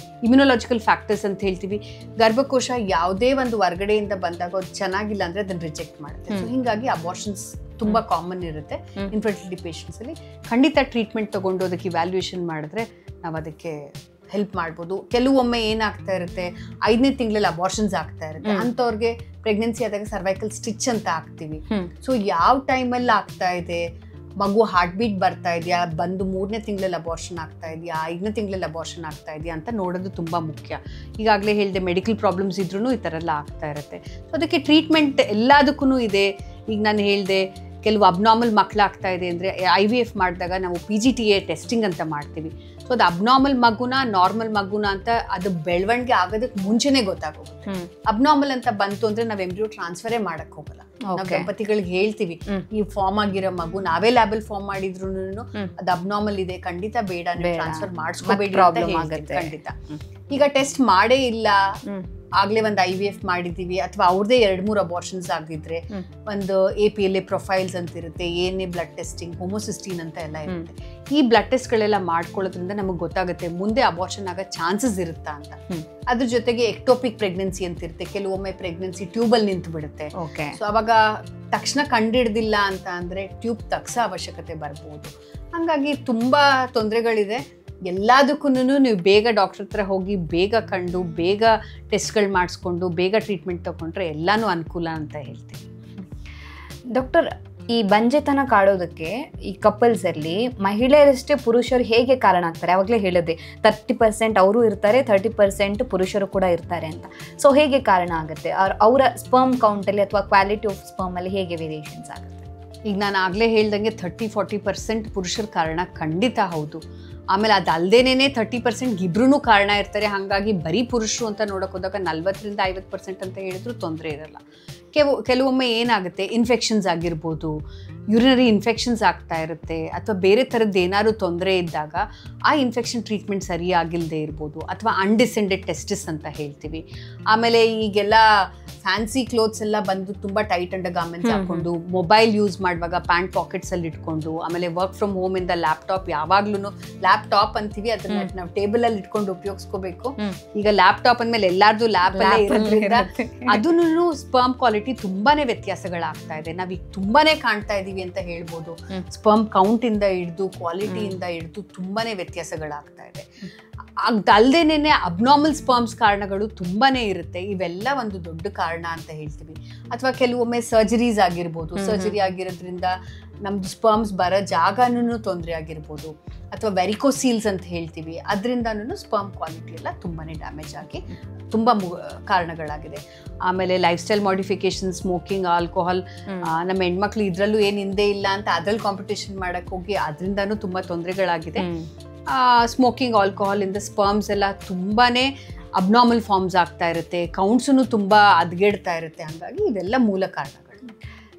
ಇಮ್ಯುನೊಲಾಜಿಕಲ್ ಫ್ಯಾಕ್ಟರ್ಸ್ ಅಂತ ಹೇಳ್ತೀವಿ. ಗರ್ಭಕೋಶ ಯಾವುದೇ ಒಂದು ಹೊರ್ಗಡೆಯಿಂದ ಬಂದಾಗ ಅದು ಚೆನ್ನಾಗಿಲ್ಲ ಅಂದರೆ ಅದನ್ನು ರಿಜೆಕ್ಟ್ ಮಾಡುತ್ತೆ. ಸೊ ಹೀಗಾಗಿ ಅಬೋರ್ಷನ್ಸ್ ತುಂಬ ಕಾಮನ್ ಇರುತ್ತೆ ಇನ್ಫರ್ಟಿಲಿಟಿ ಪೇಷಂಟ್ಸಲ್ಲಿ. ಖಂಡಿತ ಟ್ರೀಟ್ಮೆಂಟ್ ತೊಗೊಂಡು ಅದಕ್ಕೆ ಇವ್ಯಾಲ್ಯೂಯೇಷನ್ ಮಾಡಿದ್ರೆ ನಾವು ಅದಕ್ಕೆ ಹೆಲ್ಪ್ ಮಾಡ್ಬೋದು. ಕೆಲವೊಮ್ಮೆ ಏನಾಗ್ತಾ ಇರುತ್ತೆ, 5ನೇ ತಿಂಗಳಲ್ಲಿ ಅಬೋರ್ಷನ್ಸ್ ಆಗ್ತಾ ಇರುತ್ತೆ. ಅಂಥವ್ರಿಗೆ ಪ್ರೆಗ್ನೆನ್ಸಿ ಆದಾಗ ಸರ್ವೈಕಲ್ ಸ್ಟಿಚ್ ಅಂತ ಹಾಕ್ತೀವಿ. ಸೊ ಯಾವ ಟೈಮಲ್ಲಿ ಆಗ್ತಾ ಇದೆ, ಮಗು ಹಾರ್ಟ್ ಬೀಟ್ ಬರ್ತಾ ಇದೆಯಾ, ಬಂದು 3ನೇ ತಿಂಗಳಲ್ಲಿ ಅಬೋರ್ಷನ್ ಆಗ್ತಾ ಇದೆಯಾ, 5ನೇ ತಿಂಗಳಲ್ಲಿ ಅಬೋರ್ಷನ್ ಆಗ್ತಾ ಇದೆಯಾ ಅಂತ ನೋಡೋದು ತುಂಬ ಮುಖ್ಯ. ಈಗಾಗಲೇ ಹೇಳಿದೆ, ಮೆಡಿಕಲ್ ಪ್ರಾಬ್ಲಮ್ಸ್ ಇದ್ರೂ ಈ ಥರ ಎಲ್ಲ ಆಗ್ತಾ ಇರುತ್ತೆ. ಸೊ ಅದಕ್ಕೆ ಟ್ರೀಟ್ಮೆಂಟ್ ಎಲ್ಲದಕ್ಕೂ ಇದೆ. ಈಗ ನಾನು ಹೇಳಿದೆ, ಕೆಲವು ಅಬ್ನಾರ್ಮಲ್ ಮಕ್ಕಳಾಗ್ತಾ ಇದೆ ಅಂದರೆ IVF ಮಾಡಿದಾಗ ನಾವು PGTA ಟೆಸ್ಟಿಂಗ್ ಅಂತ ಮಾಡ್ತೀವಿ. ಸೊ ಅದು ಅಬ್ನಾರ್ಮಲ್ ಮಗುನ ನಾರ್ಮಲ್ ಮಗುನ ಅಂತ ಅದು ಬೆಳವಣಿಗೆ ಆಗೋದಕ್ಕೆ ಮುಂಚೆನೇ ಗೊತ್ತಾಗೋಗುತ್ತೆ. ಅಬ್ನಾರ್ಮಲ್ ಅಂತ ಬಂತು ಅಂದ್ರೆ ನಾವು ಎಂಬ್ರಿಯೋ ಟ್ರಾನ್ಸ್ಫರೇ ಮಾಡಕ್ ಹೋಗಲ್ಲ. ನಾವು ದಂಪತಿಗಳಿಗೆ ಹೇಳ್ತೀವಿ, ಈ ಫಾರ್ಮ್ ಆಗಿರೋ ಮಗು ನಾವೇ ಲ್ಯಾಬಲ್ ಫಾರ್ಮ್ ಮಾಡಿದ್ರು ಅದು ಅಬ್ನಾರ್ಮಲ್ ಇದೆ, ಖಂಡಿತ ಬೇಡ, ಟ್ರಾನ್ಸ್ಫರ್ ಮಾಡಿಸ್ಕೋಬೇಡಿ, ಖಂಡಿತ. ಈಗ ಟೆಸ್ಟ್ ಮಾಡೇ ಇಲ್ಲ, ಆಗ್ಲೇ ಒಂದು IVF ಮಾಡಿದೀವಿ ಅಥವಾ ಅವ್ರದೇ 2-3 ಅಬಾರ್ಷನ್ಸ್ ಆಗಿದ್ರೆ ಒಂದು APLA ಪ್ರೊಫೈಲ್ಸ್ ಅಂತ ಇರುತ್ತೆ, ANA ಬ್ಲಡ್ ಟೆಸ್ಟಿಂಗ್, ಹೋಮೋಸಿಸ್ಟೀನ್ ಅಂತ ಎಲ್ಲ ಇರುತ್ತೆ. ಈ ಬ್ಲಡ್ ಟೆಸ್ಟ್ಗಳೆಲ್ಲ ಮಾಡ್ಕೊಳ್ಳೋದ್ರಿಂದ ನಮಗೆ ಗೊತ್ತಾಗುತ್ತೆ ಮುಂದೆ ಅಬಾರ್ಷನ್ ಆಗೋ ಚಾನ್ಸಸ್ ಇರುತ್ತಾ ಅಂತ. ಅದ್ರ ಜೊತೆಗೆ ಎಕ್ಟೋಪಿಕ್ ಪ್ರೆಗ್ನೆನ್ಸಿ ಅಂತ ಇರುತ್ತೆ, ಕೆಲವೊಮ್ಮೆ ಪ್ರೆಗ್ನೆನ್ಸಿ ಟ್ಯೂಬಲ್ ನಿಂತು ಬಿಡುತ್ತೆ. ಸೊ ಅವಾಗ ತಕ್ಷಣ ಕಂಡಿಡ್ದಿಲ್ಲ ಅಂತ ಅಂದ್ರೆ ಟ್ಯೂಬ್ ತಗ್ಸೋ ಅವಶ್ಯಕತೆ ಬರ್ಬೋದು. ಹಂಗಾಗಿ ತುಂಬಾ ತೊಂದರೆಗಳಿದೆ. ಎಲ್ಲದಕ್ಕೂ ನೀವು ಬೇಗ ಡಾಕ್ಟರ್ ಹತ್ರ ಹೋಗಿ ಬೇಗ ಕಂಡು ಬೇಗ ಟೆಸ್ಟ್ಗಳು ಮಾಡಿಸ್ಕೊಂಡು ಬೇಗ ಟ್ರೀಟ್ಮೆಂಟ್ ತಗೊಂಡ್ರೆ ಎಲ್ಲಾನು ಅನುಕೂಲ ಅಂತ ಹೇಳ್ತೀನಿ. ಡಾಕ್ಟರ್, ಈ ಬಂಜೆತನ ಕಾಡೋದಕ್ಕೆ ಈ ಕಪಲ್ಸಲ್ಲಿ ಮಹಿಳೆಯರಷ್ಟೇ ಪುರುಷರು ಹೇಗೆ ಕಾರಣ ಆಗ್ತಾರೆ? ಆವಾಗಲೇ ಹೇಳಿದೆ 30% ಅವರು ಇರ್ತಾರೆ, 30% ಪುರುಷರು ಕೂಡ ಇರ್ತಾರೆ ಅಂತ. ಸೊ ಹೇಗೆ ಕಾರಣ ಆಗುತ್ತೆ? ಅವರ ಸ್ಪರ್ಮ್ ಕೌಂಟಲ್ಲಿ ಅಥವಾ ಕ್ವಾಲಿಟಿ ಆಫ್ ಸ್ಪರ್ಮಲ್ಲಿ ಹೇಗೆ ವೇರಿಯೇಷನ್ಸ್ ಆಗುತ್ತೆ? ಈಗ ನಾನು ಆಗಲೇ ಹೇಳ್ದಂಗೆ 30-40% ಪುರುಷರ ಕಾರಣ ಖಂಡಿತ ಹೌದು. ಆಮೇಲೆ ಅದಲ್ದೇನೆ 30% ಇಬ್ರು ಕಾರಣ ಇರ್ತಾರೆ. ಹಾಗಾಗಿ ಬರೀ ಪುರುಷರು ಅಂತ ನೋಡೋಕೆ ಹೋದಾಗ 40-50% ಅಂತ ಹೇಳಿದ್ರು ತೊಂದರೆ ಇರಲ್ಲ. ಕೆಲವೊಮ್ಮೆ ಏನಾಗುತ್ತೆ, ಇನ್ಫೆಕ್ಷನ್ಸ್ ಆಗಿರ್ಬೋದು, ಯೂರಿನರಿ ಇನ್ಫೆಕ್ಷನ್ಸ್ ಆಗ್ತಾ ಇರುತ್ತೆ, ಅಥವಾ ಬೇರೆ ಥರದ್ದು ಏನಾದ್ರು ತೊಂದರೆ ಇದ್ದಾಗ ಆ ಇನ್ಫೆಕ್ಷನ್ ಟ್ರೀಟ್ಮೆಂಟ್ ಸರಿಯಾಗಿಲ್ಲದೆ ಇರ್ಬೋದು, ಅಥವಾ ಅನ್ಡಿಸೆಂಡೆಡ್ ಟೆಸ್ಟಿಸ್ ಅಂತ ಹೇಳ್ತೀವಿ. ಆಮೇಲೆ ಈಗೆಲ್ಲ ಫ್ಯಾನ್ಸಿ ಕ್ಲೋತ್ಸ್ ಎಲ್ಲ ಬಂದು ತುಂಬ ಟೈಟ್ ಅಂಡ್ ಗಾರ್ಮೆಂಟ್ಸ್ ಹಾಕೊಂಡು ಮೊಬೈಲ್ ಯೂಸ್ ಮಾಡುವಾಗ ಪ್ಯಾಂಟ್ ಪಾಕೆಟ್ಸಲ್ಲಿ ಇಟ್ಕೊಂಡು, ಆಮೇಲೆ ವರ್ಕ್ ಫ್ರಮ್ ಹೋಮಿಂದ ಲ್ಯಾಪ್ಟಾಪ್, ಯಾವಾಗ್ಲೂ ಲ್ಯಾಪ್ಟಾಪ್ ಅಂತೀವಿ, ಅದನ್ನ ನಾವು ಟೇಬಲಲ್ಲಿ ಇಟ್ಕೊಂಡು ಉಪಯೋಗಿಸ್ಕೋಬೇಕು. ಈಗ ಲ್ಯಾಪ್ಟಾಪ್ ಅಂದಮೇಲೆ ಎಲ್ಲಾರ್ದು ಲ್ಯಾಪ್ ಅಲ್ಲೇ ಇರೋದ್ರಿಂದ ಅದನ್ನು ಸ್ಪರ್ಮ್ ಕ್ವಾಲಿಟಿ ತುಂಬಾನೇ ವ್ಯತ್ಯಾಸಗಳಾಗ್ತಾ ಇದೆ. ನಾವೀಗ ತುಂಬಾನೇ ಕಾಣ್ತಾ ಇದೀವಿ ಅಂತ ಹೇಳ್ಬೋದು. ಸ್ಪರ್ಮ್ ಕೌಂಟ್ ಇಂದ ಹಿಡಿದು ಕ್ವಾಲಿಟಿಯಿಂದ ಹಿಡಿದು ತುಂಬಾನೇ ವ್ಯತ್ಯಾಸಗಳಾಗ್ತಾ ಇದೆ. ಅದಲ್ದೇನೆ ಅಬ್ನಾರ್ಮಲ್ ಸ್ಪರ್ಮ್ಸ್ ಕಾರಣಗಳು ತುಂಬಾನೇ ಇರುತ್ತೆ. ಇವೆಲ್ಲ ಒಂದು ದೊಡ್ಡ ಕಾರಣ ಅಂತ ಹೇಳ್ತೀವಿ. ಅಥವಾ ಕೆಲವೊಮ್ಮೆ ಸರ್ಜರೀಸ್ ಆಗಿರ್ಬೋದು, ಸರ್ಜರಿ ಆಗಿರೋದ್ರಿಂದ ನಮ್ದು ಸ್ಪರ್ಮ್ಸ್ ಬರೋ ಜಾಗನೂ ತೊಂದರೆ ಆಗಿರ್ಬೋದು, ಅಥವಾ ವೆರಿಕೋಸೀಲ್ಸ್ ಅಂತ ಹೇಳ್ತೀವಿ, ಅದರಿಂದನೂ ಸ್ಪರ್ಮ್ ಕ್ವಾಲಿಟಿ ಎಲ್ಲ ತುಂಬಾನೇ ಡ್ಯಾಮೇಜ್ ಆಗಿ ತುಂಬ ಕಾರಣಗಳಾಗಿದೆ. ಆಮೇಲೆ life style modification, smoking, alcohol, ನಮ್ಮ ಹೆಣ್ಮಕ್ಳು ಇದ್ರಲ್ಲೂ ಏನು ಹಿಂದೆ ಇಲ್ಲ ಅಂತ ಅದ್ರಲ್ಲಿ ಕಾಂಪಿಟೇಷನ್ ಮಾಡಕ್ಕೆ ಹೋಗಿ ಅದರಿಂದನೂ ತುಂಬ ತೊಂದರೆಗಳಾಗಿದೆ. ಸ್ಮೋಕಿಂಗ್, ಆಲ್ಕೋಹಾಲ್ ಇಂದ ಸ್ಪರ್ಮ್ಸ್ ಎಲ್ಲ ತುಂಬಾನೇ ಅಬ್ನಾರ್ಮಲ್ ಫಾರ್ಮ್ಸ್ ಆಗ್ತಾ ಇರುತ್ತೆ, ಕೌಂಟ್ಸೂ ತುಂಬ ಹದಗೆಡ್ತಾ ಇರುತ್ತೆ. ಹಾಗಾಗಿ ಇವೆಲ್ಲ ಮೂಲ ಕಾರಣಗಳು.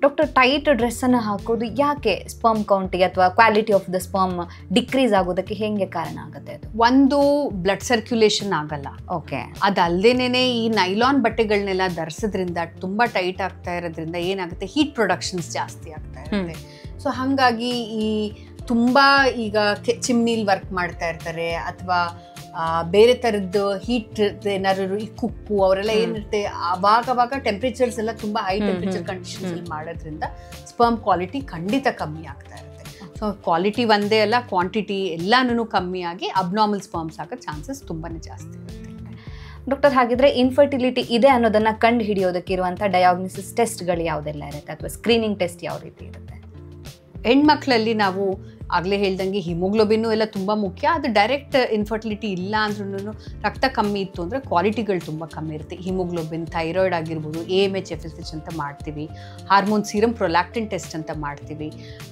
ಡಾಕ್ಟರ್, ಟೈಟ್ ಡ್ರೆಸ್ಸನ್ನು ಹಾಕೋದು ಯಾಕೆ ಸ್ಪರ್ಮ್ ಕೌಂಟಿಗೆ ಅಥವಾ quality of the sperm decrease ಆಗೋದಕ್ಕೆ ಹೇಗೆ ಕಾರಣ ಆಗುತ್ತೆ? ಅದು ಒಂದು ಬ್ಲಡ್ ಸರ್ಕ್ಯುಲೇಷನ್ ಆಗಲ್ಲ. ಓಕೆ. ಅದಲ್ದೇನೆ ಈ ನೈಲಾನ್ ಬಟ್ಟೆಗಳನ್ನೆಲ್ಲ ಧರಿಸೋದ್ರಿಂದ ತುಂಬ ಟೈಟ್ ಆಗ್ತಾ ಇರೋದ್ರಿಂದ ಏನಾಗುತ್ತೆ, ಹೀಟ್ ಪ್ರೊಡಕ್ಷನ್ಸ್ ಜಾಸ್ತಿ ಆಗ್ತಾ ಇರುತ್ತೆ. ಸೊ ಹಾಗಾಗಿ ಈ ತುಂಬ ಈಗ ಚಿಮ್ನಿಲ್ ವರ್ಕ್ ಮಾಡ್ತಾ ಇರ್ತಾರೆ, ಅಥವಾ ಬೇರೆ ಥರದ್ದು ಹೀಟ್ ಏನಾದ್ರು ಈ ಕುಕ್ಕು ಅವರೆಲ್ಲ ಏನಿರುತ್ತೆ, ಅವಾಗ ಟೆಂಪ್ರೇಚರ್ಸ್ ಎಲ್ಲ ತುಂಬ ಹೈ ಟೆಂಪ್ರೇಚರ್ ಕಂಡೀಷನ್ಸ್ ಅಲ್ಲಿ ಮಾಡೋದ್ರಿಂದ ಸ್ಪರ್ಮ್ ಕ್ವಾಲಿಟಿ ಖಂಡಿತ ಕಮ್ಮಿ ಆಗ್ತಾ ಇರುತ್ತೆ. ಸೊ ಕ್ವಾಲಿಟಿ ಒಂದೇ ಅಲ್ಲ, ಕ್ವಾಂಟಿಟಿ ಎಲ್ಲಾನು ಕಮ್ಮಿ ಆಗಿ ಅಬ್ನಾರ್ಮಲ್ ಸ್ಪರ್ಮ್ಸ್ ಆಗೋ ಚಾನ್ಸಸ್ ತುಂಬಾನೇ ಜಾಸ್ತಿ ಇರುತ್ತೆ. ಡಾಕ್ಟರ್, ಹಾಗಿದ್ರೆ ಇನ್ಫರ್ಟಿಲಿಟಿ ಇದೆ ಅನ್ನೋದನ್ನ ಕಂಡು ಹಿಡಿಯೋದಕ್ಕೆ ಇರುವಂಥ ಡಯಾಗ್ನೋಸಿಸ್ ಟೆಸ್ಟ್ಗಳು ಯಾವುದೆಲ್ಲ ಇರುತ್ತೆ, ಅಥವಾ ಸ್ಕ್ರೀನಿಂಗ್ ಟೆಸ್ಟ್ ಯಾವ ರೀತಿ ಇರುತ್ತೆ? ಹೆಣ್ಮಕ್ಳಲ್ಲಿ ನಾವು ಆಗಲೇ ಹೇಳ್ದಂಗೆ ಹಿಮೋಗ್ಲೋಬಿನ್ನು ಎಲ್ಲ ತುಂಬ ಮುಖ್ಯ. ಅದು ಡೈರೆಕ್ಟ್ ಇನ್ಫರ್ಟಿಲಿಟಿ ಇಲ್ಲ ಅಂದ್ರೂ ರಕ್ತ ಕಮ್ಮಿ ಇತ್ತು ಅಂದರೆ ಕ್ವಾಲಿಟಿಗಳು ತುಂಬ ಕಮ್ಮಿ ಇರುತ್ತೆ. ಹಿಮೋಗ್ಲೋಬಿನ್, ಥೈರಾಯ್ಡ್ ಆಗಿರ್ಬೋದು, AMH, FSH ಅಂತ ಮಾಡ್ತೀವಿ. ಹಾರ್ಮೋನ್ ಸೀರಮ್ ಪ್ರೊಲ್ಯಾಕ್ಟಿನ್ ಟೆಸ್ಟ್ ಅಂತ ಮಾಡ್ತೀವಿ.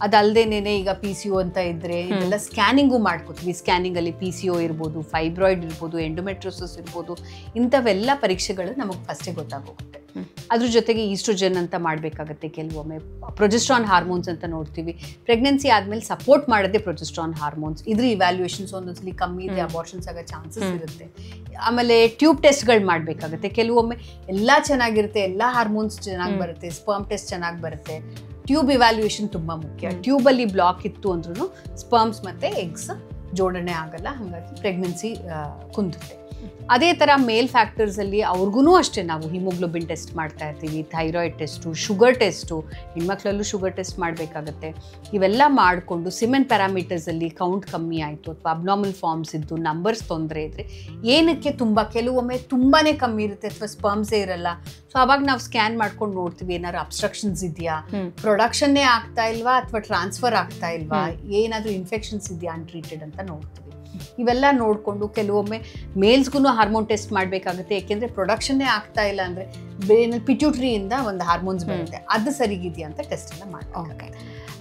ಅದಲ್ಲದೇನೆ ಈಗ PCO ಅಂತ ಇದ್ದರೆ ಇದೆಲ್ಲ ಸ್ಕ್ಯಾನಿಂಗು ಮಾಡ್ಕೋತೀವಿ. ಸ್ಕ್ಯಾನಿಂಗಲ್ಲಿ PCO ಇರ್ಬೋದು, ಫೈಬ್ರಾಯ್ಡ್ ಇರ್ಬೋದು, ಎಂಡೋಮೆಟ್ರೋಸಿಸ್ ಇರ್ಬೋದು, ಇಂಥವೆಲ್ಲ ಪರೀಕ್ಷೆಗಳು ನಮಗೆ ಫಸ್ಟೇ ಗೊತ್ತಾಗೋಗುತ್ತೆ. ಅದ್ರ ಜೊತೆಗೆ ಈಸ್ಟ್ರೋಜನ್ ಅಂತ ಮಾಡಬೇಕಾಗತ್ತೆ. ಕೆಲವೊಮ್ಮೆ ಪ್ರೊಜೆಸ್ಟ್ರಾನ್ ಹಾರ್ಮೋನ್ಸ್ ಅಂತ ನೋಡ್ತೀವಿ. ಪ್ರೆಗ್ನೆನ್ಸಿ ಆದಮೇಲೆ ಸಪೋರ್ಟ್ ಮಾಡೋದೇ ಪ್ರೊಜೆಸ್ಟ್ರಾನ್ ಹಾರ್ಮೋನ್ಸ್. ಇದ್ರ ಇವ್ಯಾಲ್ಯೂಯೇಷನ್ಸ್ ಒಂದೊಂದ್ಸಲಿ ಕಮ್ಮಿ ಇದೆ, ಅಬಾರ್ಷನ್ಸ್ ಆಗೋ ಚಾನ್ಸಸ್ ಇರುತ್ತೆ. ಆಮೇಲೆ ಟ್ಯೂಬ್ ಟೆಸ್ಟ್ಗಳು ಮಾಡಬೇಕಾಗುತ್ತೆ. ಕೆಲವೊಮ್ಮೆ ಎಲ್ಲ ಚೆನ್ನಾಗಿರುತ್ತೆ, ಎಲ್ಲ ಹಾರ್ಮೋನ್ಸ್ ಚೆನ್ನಾಗಿ ಬರುತ್ತೆ, ಸ್ಪರ್ಮ್ ಟೆಸ್ಟ್ ಚೆನ್ನಾಗಿ ಬರುತ್ತೆ. ಟ್ಯೂಬ್ ಇವ್ಯಾಲ್ಯೂಯೇಷನ್ ತುಂಬ ಮುಖ್ಯ. ಟ್ಯೂಬಲ್ಲಿ ಬ್ಲಾಕ್ ಇತ್ತು ಅಂದ್ರೂ ಸ್ಪರ್ಮ್ಸ್ ಮತ್ತು ಎಗ್ಸ್ ಜೋಡಣೆ ಆಗಲ್ಲ, ಹಾಗಾಗಿ ಪ್ರೆಗ್ನೆನ್ಸಿ ಕುಂದುತ್ತೆ. ಅದೇ ಥರ ಮೇಲ್ ಫ್ಯಾಕ್ಟರ್ಸಲ್ಲಿ ಅವ್ರಿಗೂ ಅಷ್ಟೇ ನಾವು ಹಿಮೋಗ್ಲೋಬಿನ್ ಟೆಸ್ಟ್ ಮಾಡ್ತಾ ಇರ್ತೀವಿ, ಥೈರಾಯ್ಡ್ ಟೆಸ್ಟು, ಶುಗರ್ ಟೆಸ್ಟು, ಹೆಣ್ಮಕ್ಳಲ್ಲೂ ಶುಗರ್ ಟೆಸ್ಟ್ ಮಾಡಬೇಕಾಗತ್ತೆ. ಇವೆಲ್ಲ ಮಾಡಿಕೊಂಡು ಸಿಮೆನ್ ಪ್ಯಾರಾಮೀಟರ್ಸಲ್ಲಿ ಕೌಂಟ್ ಕಮ್ಮಿ ಆಯಿತು ಅಥವಾ ಅಬ್ನಾರ್ಮಲ್ ಫಾರ್ಮ್ಸ್ ಇದ್ದು ನಂಬರ್ಸ್ ತೊಂದರೆ ಇದ್ದರೆ, ಏನಕ್ಕೆ ಕೆಲವೊಮ್ಮೆ ತುಂಬಾ ಕಮ್ಮಿ ಇರುತ್ತೆ ಅಥವಾ ಸ್ಪರ್ಮ್ಸೇ ಇರಲ್ಲ. ಸೊ ಅವಾಗ ನಾವು ಸ್ಕ್ಯಾನ್ ಮಾಡ್ಕೊಂಡು ನೋಡ್ತೀವಿ ಏನಾದ್ರು ಅಬ್ಸ್ಟ್ರಕ್ಷನ್ಸ್ ಇದೆಯಾ, ಪ್ರೊಡಕ್ಷನ್ನೇ ಆಗ್ತಾ ಇಲ್ವಾ ಅಥವಾ ಟ್ರಾನ್ಸ್ಫರ್ ಆಗ್ತಾ ಇಲ್ವಾ, ಏನಾದರೂ ಇನ್ಫೆಕ್ಷನ್ಸ್ ಇದೆಯಾ ಅನ್ಟ್ರೀಟೆಡ್ ಅಂತ ನೋಡ್ತೀವಿ. ಇವೆಲ್ಲ ನೋಡಿಕೊಂಡು ಕೆಲವೊಮ್ಮೆ ಮೇಲ್ಸ್ಗೂ ಹಾರ್ಮೋನ್ ಟೆಸ್ಟ್ ಮಾಡಬೇಕಾಗುತ್ತೆ. ಯಾಕೆಂದರೆ ಪ್ರೊಡಕ್ಷನ್ನೇ ಆಗ್ತಾ ಇಲ್ಲ ಅಂದರೆ ಬ್ರೈನಲ್ಲಿ ಪಿಟ್ಯೂಟರಿಯಿಂದ ಒಂದು ಹಾರ್ಮೋನ್ಸ್ ಬರುತ್ತೆ, ಅದು ಸರಿಗಿದೆಯಾ ಅಂತ ಟೆಸ್ಟ್ ಎಲ್ಲ ಮಾಡಿ.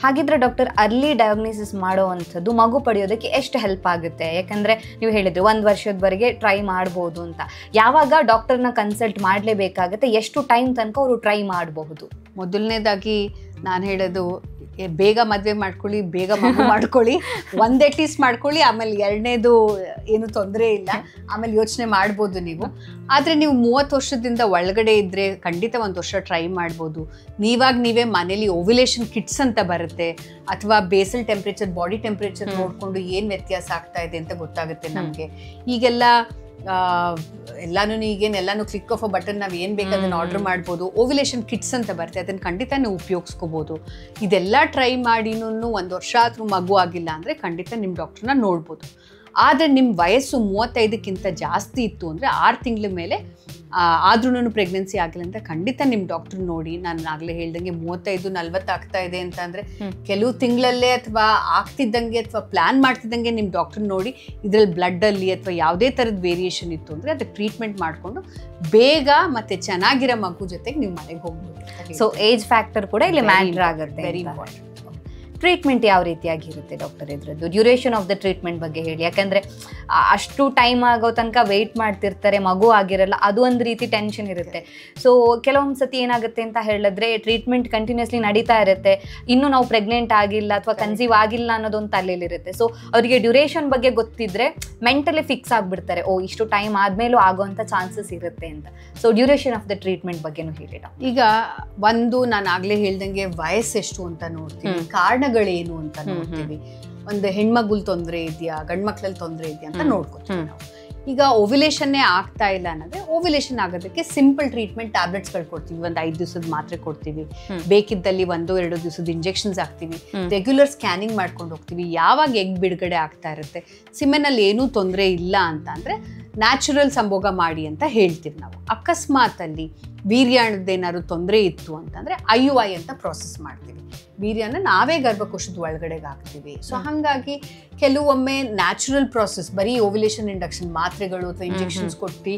ಹಾಗಿದ್ರೆ ಡಾಕ್ಟರ್, ಅರ್ಲಿ ಡಯಾಗ್ನೋಸಿಸ್ ಮಾಡೋವಂಥದ್ದು ಮಗು ಪಡೆಯೋದಕ್ಕೆ ಎಷ್ಟು ಹೆಲ್ಪ್ ಆಗುತ್ತೆ? ಯಾಕಂದರೆ ನೀವು ಹೇಳಿದ್ರಿ 1 ವರ್ಷದವರೆಗೆ ಟ್ರೈ ಮಾಡ್ಬೋದು ಅಂತ. ಯಾವಾಗ ಡಾಕ್ಟರ್ನ ಕನ್ಸಲ್ಟ್ ಮಾಡಲೇಬೇಕಾಗುತ್ತೆ? ಎಷ್ಟು ಟೈಮ್ ತನಕ ಅವರು ಟ್ರೈ ಮಾಡಬಹುದು? ಮೊದಲನೇದಾಗಿ ನಾನು ಹೇಳೋದು ಬೇಗ ಮದುವೆ ಮಾಡ್ಕೊಳ್ಳಿ, ಬೇಗ ಮಗು ಮಾಡ್ಕೊಳ್ಳಿ, ಒಂದೇ ಟೀಸ್ ಮಾಡ್ಕೊಳ್ಳಿ, ಆಮೇಲೆ ಎರಡನೇದು ಏನು ತೊಂದರೆ ಇಲ್ಲ, ಆಮೇಲೆ ಯೋಚನೆ ಮಾಡ್ಬೋದು ನೀವು. ಆದರೆ ನೀವು 30 ವರ್ಷದಿಂದ ಒಳಗಡೆ ಇದ್ದರೆ ಖಂಡಿತ 1 ವರ್ಷ ಟ್ರೈ ಮಾಡ್ಬೋದು. ನೀವೇ ಮನೇಲಿ ಓವ್ಯುಲೇಷನ್ ಕಿಟ್ಸ್ ಅಂತ ಬರುತ್ತೆ, ಅಥವಾ ಬೇಸಲ್ ಟೆಂಪ್ರೇಚರ್, ಬಾಡಿ ಟೆಂಪ್ರೇಚರ್ ನೋಡಿಕೊಂಡು ಏನು ವ್ಯತ್ಯಾಸ ಆಗ್ತಾ ಇದೆ ಅಂತ ಗೊತ್ತಾಗುತ್ತೆ ನಮಗೆ. ಈಗೆಲ್ಲ ಎಲ್ಲಾನು ಕ್ಲಿಕ್ ಆಫ್ ಅ ಬಟನ್ ನಾವು ಏನು ಬೇಕಾದನ್ನು ಆರ್ಡರ್ ಮಾಡ್ಬೋದು. ಓವ್ಯುಲೇಷನ್ ಕಿಟ್ಸ್ ಅಂತ ಬರುತ್ತೆ, ಅದನ್ನು ಖಂಡಿತ ನೀವು ಉಪಯೋಗಿಸ್ಕೋಬೋದು. ಇದೆಲ್ಲ ಟ್ರೈ ಮಾಡಿನೂ 1 ವರ್ಷ ಆದರೂ ಮಗು ಆಗಿಲ್ಲ ಅಂದರೆ ಖಂಡಿತ ನಿಮ್ಮ ಡಾಕ್ಟ್ರನ್ನ ನೋಡ್ಬೋದು. ಆದರೆ ನಿಮ್ಮ ವಯಸ್ಸು 35ಕ್ಕಿಂತ ಜಾಸ್ತಿ ಇತ್ತು ಅಂದರೆ 6 ತಿಂಗಳ ಮೇಲೆ ಆದ್ರೂ ಪ್ರೆಗ್ನೆನ್ಸಿ ಆಗಿಲ್ಲ ಅಂತ ಖಂಡಿತ ನಿಮ್ಮ ಡಾಕ್ಟ್ರ್ ನೋಡಿ. ನಾನು ಆಗಲೇ ಹೇಳ್ದಂಗೆ 35-40 ಆಗ್ತಾ ಇದೆ ಅಂತ ಅಂದರೆ ಕೆಲವು ತಿಂಗಳಲ್ಲೇ ಅಥವಾ ಆಗ್ತಿದ್ದಂಗೆ ಅಥವಾ ಪ್ಲ್ಯಾನ್ ಮಾಡ್ತಿದ್ದಂಗೆ ನಿಮ್ಮ ಡಾಕ್ಟ್ರ್ ನೋಡಿ ಇದರಲ್ಲಿ ಬ್ಲಡ್ಡಲ್ಲಿ ಅಥವಾ ಯಾವುದೇ ಥರದ ವೇರಿಯೇಷನ್ ಇತ್ತು ಅಂದರೆ ಅದಕ್ಕೆ ಟ್ರೀಟ್ಮೆಂಟ್ ಮಾಡಿಕೊಂಡು ಬೇಗ ಮತ್ತು ಚೆನ್ನಾಗಿರೋ ಮಗು ಜೊತೆಗೆ ನೀವು ಮನೆಗೆ ಹೋಗ್ಬೋದು. ಸೊ ಏಜ್ ಫ್ಯಾಕ್ಟರ್ ಕೂಡ ಇಲ್ಲಿ ಮ್ಯಾಟರ್ ಆಗುತ್ತೆ. Very important. ಟ್ರೀಟ್ಮೆಂಟ್ ಯಾವ ರೀತಿಯಾಗಿರುತ್ತೆ ಡಾಕ್ಟರ್? ಇದ್ರದ್ದು ಡ್ಯೂರೇಷನ್ ಆಫ್ ದ ಟ್ರೀಟ್ಮೆಂಟ್ ಬಗ್ಗೆ ಹೇಳಿ. ಯಾಕಂದರೆ ಅಷ್ಟು ಟೈಮ್ ಆಗೋ ತನಕ ವೆಯ್ಟ್ ಮಾಡ್ತಿರ್ತಾರೆ, ಮಗು ಆಗಿರಲ್ಲ, ಅದು ಒಂದು ರೀತಿ ಟೆನ್ಷನ್ ಇರುತ್ತೆ. ಸೊ ಕೆಲವೊಂದು ಸತಿ ಏನಾಗುತ್ತೆ ಅಂತ ಹೇಳಿದ್ರೆ ಟ್ರೀಟ್ಮೆಂಟ್ ಕಂಟಿನ್ಯೂಸ್ಲಿ ನಡೀತಾ ಇರುತ್ತೆ, ಇನ್ನೂ ನಾವು ಪ್ರೆಗ್ನೆಂಟ್ ಆಗಿಲ್ಲ ಅಥವಾ ಕನ್ಸೀವ್ ಆಗಿಲ್ಲ ಅನ್ನೋದೊಂದು ತಲೆಯಲ್ಲಿರುತ್ತೆ. ಸೊ ಅವರಿಗೆ ಡ್ಯೂರೇಷನ್ ಬಗ್ಗೆ ಗೊತ್ತಿದ್ರೆ ಮೆಂಟಲಿ ಫಿಕ್ಸ್ ಆಗಿಬಿಡ್ತಾರೆ, ಇಷ್ಟು ಟೈಮ್ ಆದಮೇಲೂ ಆಗೋವಂಥ ಚಾನ್ಸಸ್ ಇರುತ್ತೆ ಅಂತ. So duration of the treatment ಬಗ್ಗೆನೂ ಹೇಳಿ. ಈಗ ನಾನು ಆಗಲೇ ಹೇಳ್ದಂಗೆ ವಯಸ್ಸೆಷ್ಟು ಅಂತ ನೋಡ್ತೀವಿ, ಕಾರಣಗಳೇನು ಅಂತ ನೋಡ್ತೀವಿ, ಒಂದು ಹೆಣ್ಮಗುಲ್ ತೊಂದರೆ ಇದೆಯಾ, ಗಂಡ್ಮಕ್ಳಲ್ಲಿ ತೊಂದರೆ ಇದೆಯಾ ಅಂತ ನೋಡ್ಕೊತೀವಿ ನಾವು. ಈಗ ಓವ್ಯುಲೇಷನ್ನೇ ಆಗ್ತಾ ಇಲ್ಲ ಅನ್ನೋದ್ರೆ ಓವ್ಯುಲೇಷನ್ ಆಗೋದಕ್ಕೆ ಸಿಂಪಲ್ ಟ್ರೀಟ್ಮೆಂಟ್ ಟ್ಯಾಬ್ಲೆಟ್ಸ್ಗಳು ಕೊಡ್ತೀವಿ, ಒಂದು 5 ದಿವಸದ ಮಾತ್ರೆ ಕೊಡ್ತೀವಿ, ಬೇಕಿದ್ದಲ್ಲಿ 1-2 ದಿವಸದ ಇಂಜೆಕ್ಷನ್ಸ್ ಹಾಕ್ತೀವಿ, ರೆಗ್ಯುಲರ್ ಸ್ಕ್ಯಾನಿಂಗ್ ಮಾಡ್ಕೊಂಡು ಹೋಗ್ತೀವಿ. ಯಾವಾಗ ಎಗ್ ಬಿಡುಗಡೆ ಆಗ್ತಾ ಇರುತ್ತೆ, ಸಿಮೆನಲ್ಲಿ ಏನೂ ತೊಂದರೆ ಇಲ್ಲ ಅಂತ ಅಂದರೆ ನ್ಯಾಚುರಲ್ ಸಂಭೋಗ ಮಾಡಿ ಅಂತ ಹೇಳ್ತೀವಿ ನಾವು. ಅಕಸ್ಮಾತಲ್ಲಿ ವೀರ್ಯಾಣದ್ದೇನಾದ್ರು ತೊಂದರೆ ಇತ್ತು ಅಂತಂದರೆ IUI ಅಂತ ಪ್ರಾಸೆಸ್ ಮಾಡ್ತೀವಿ. ವೀರ್ಯನ ನಾವೇ ಗರ್ಭಕೋಶದ ಒಳಗಡೆಗೆ ಹಾಕ್ತೀವಿ. ಸೊ ಹಾಗಾಗಿ ಕೆಲವೊಮ್ಮೆ ನ್ಯಾಚುರಲ್ ಪ್ರಾಸೆಸ್, ಬರೀ ಓವ್ಯುಲೇಷನ್ ಇಂಡಕ್ಷನ್ ಮಾತ್ರೆಗಳು ಅಥವಾ ಇಂಜೆಕ್ಷನ್ಸ್ ಕೊಟ್ಟು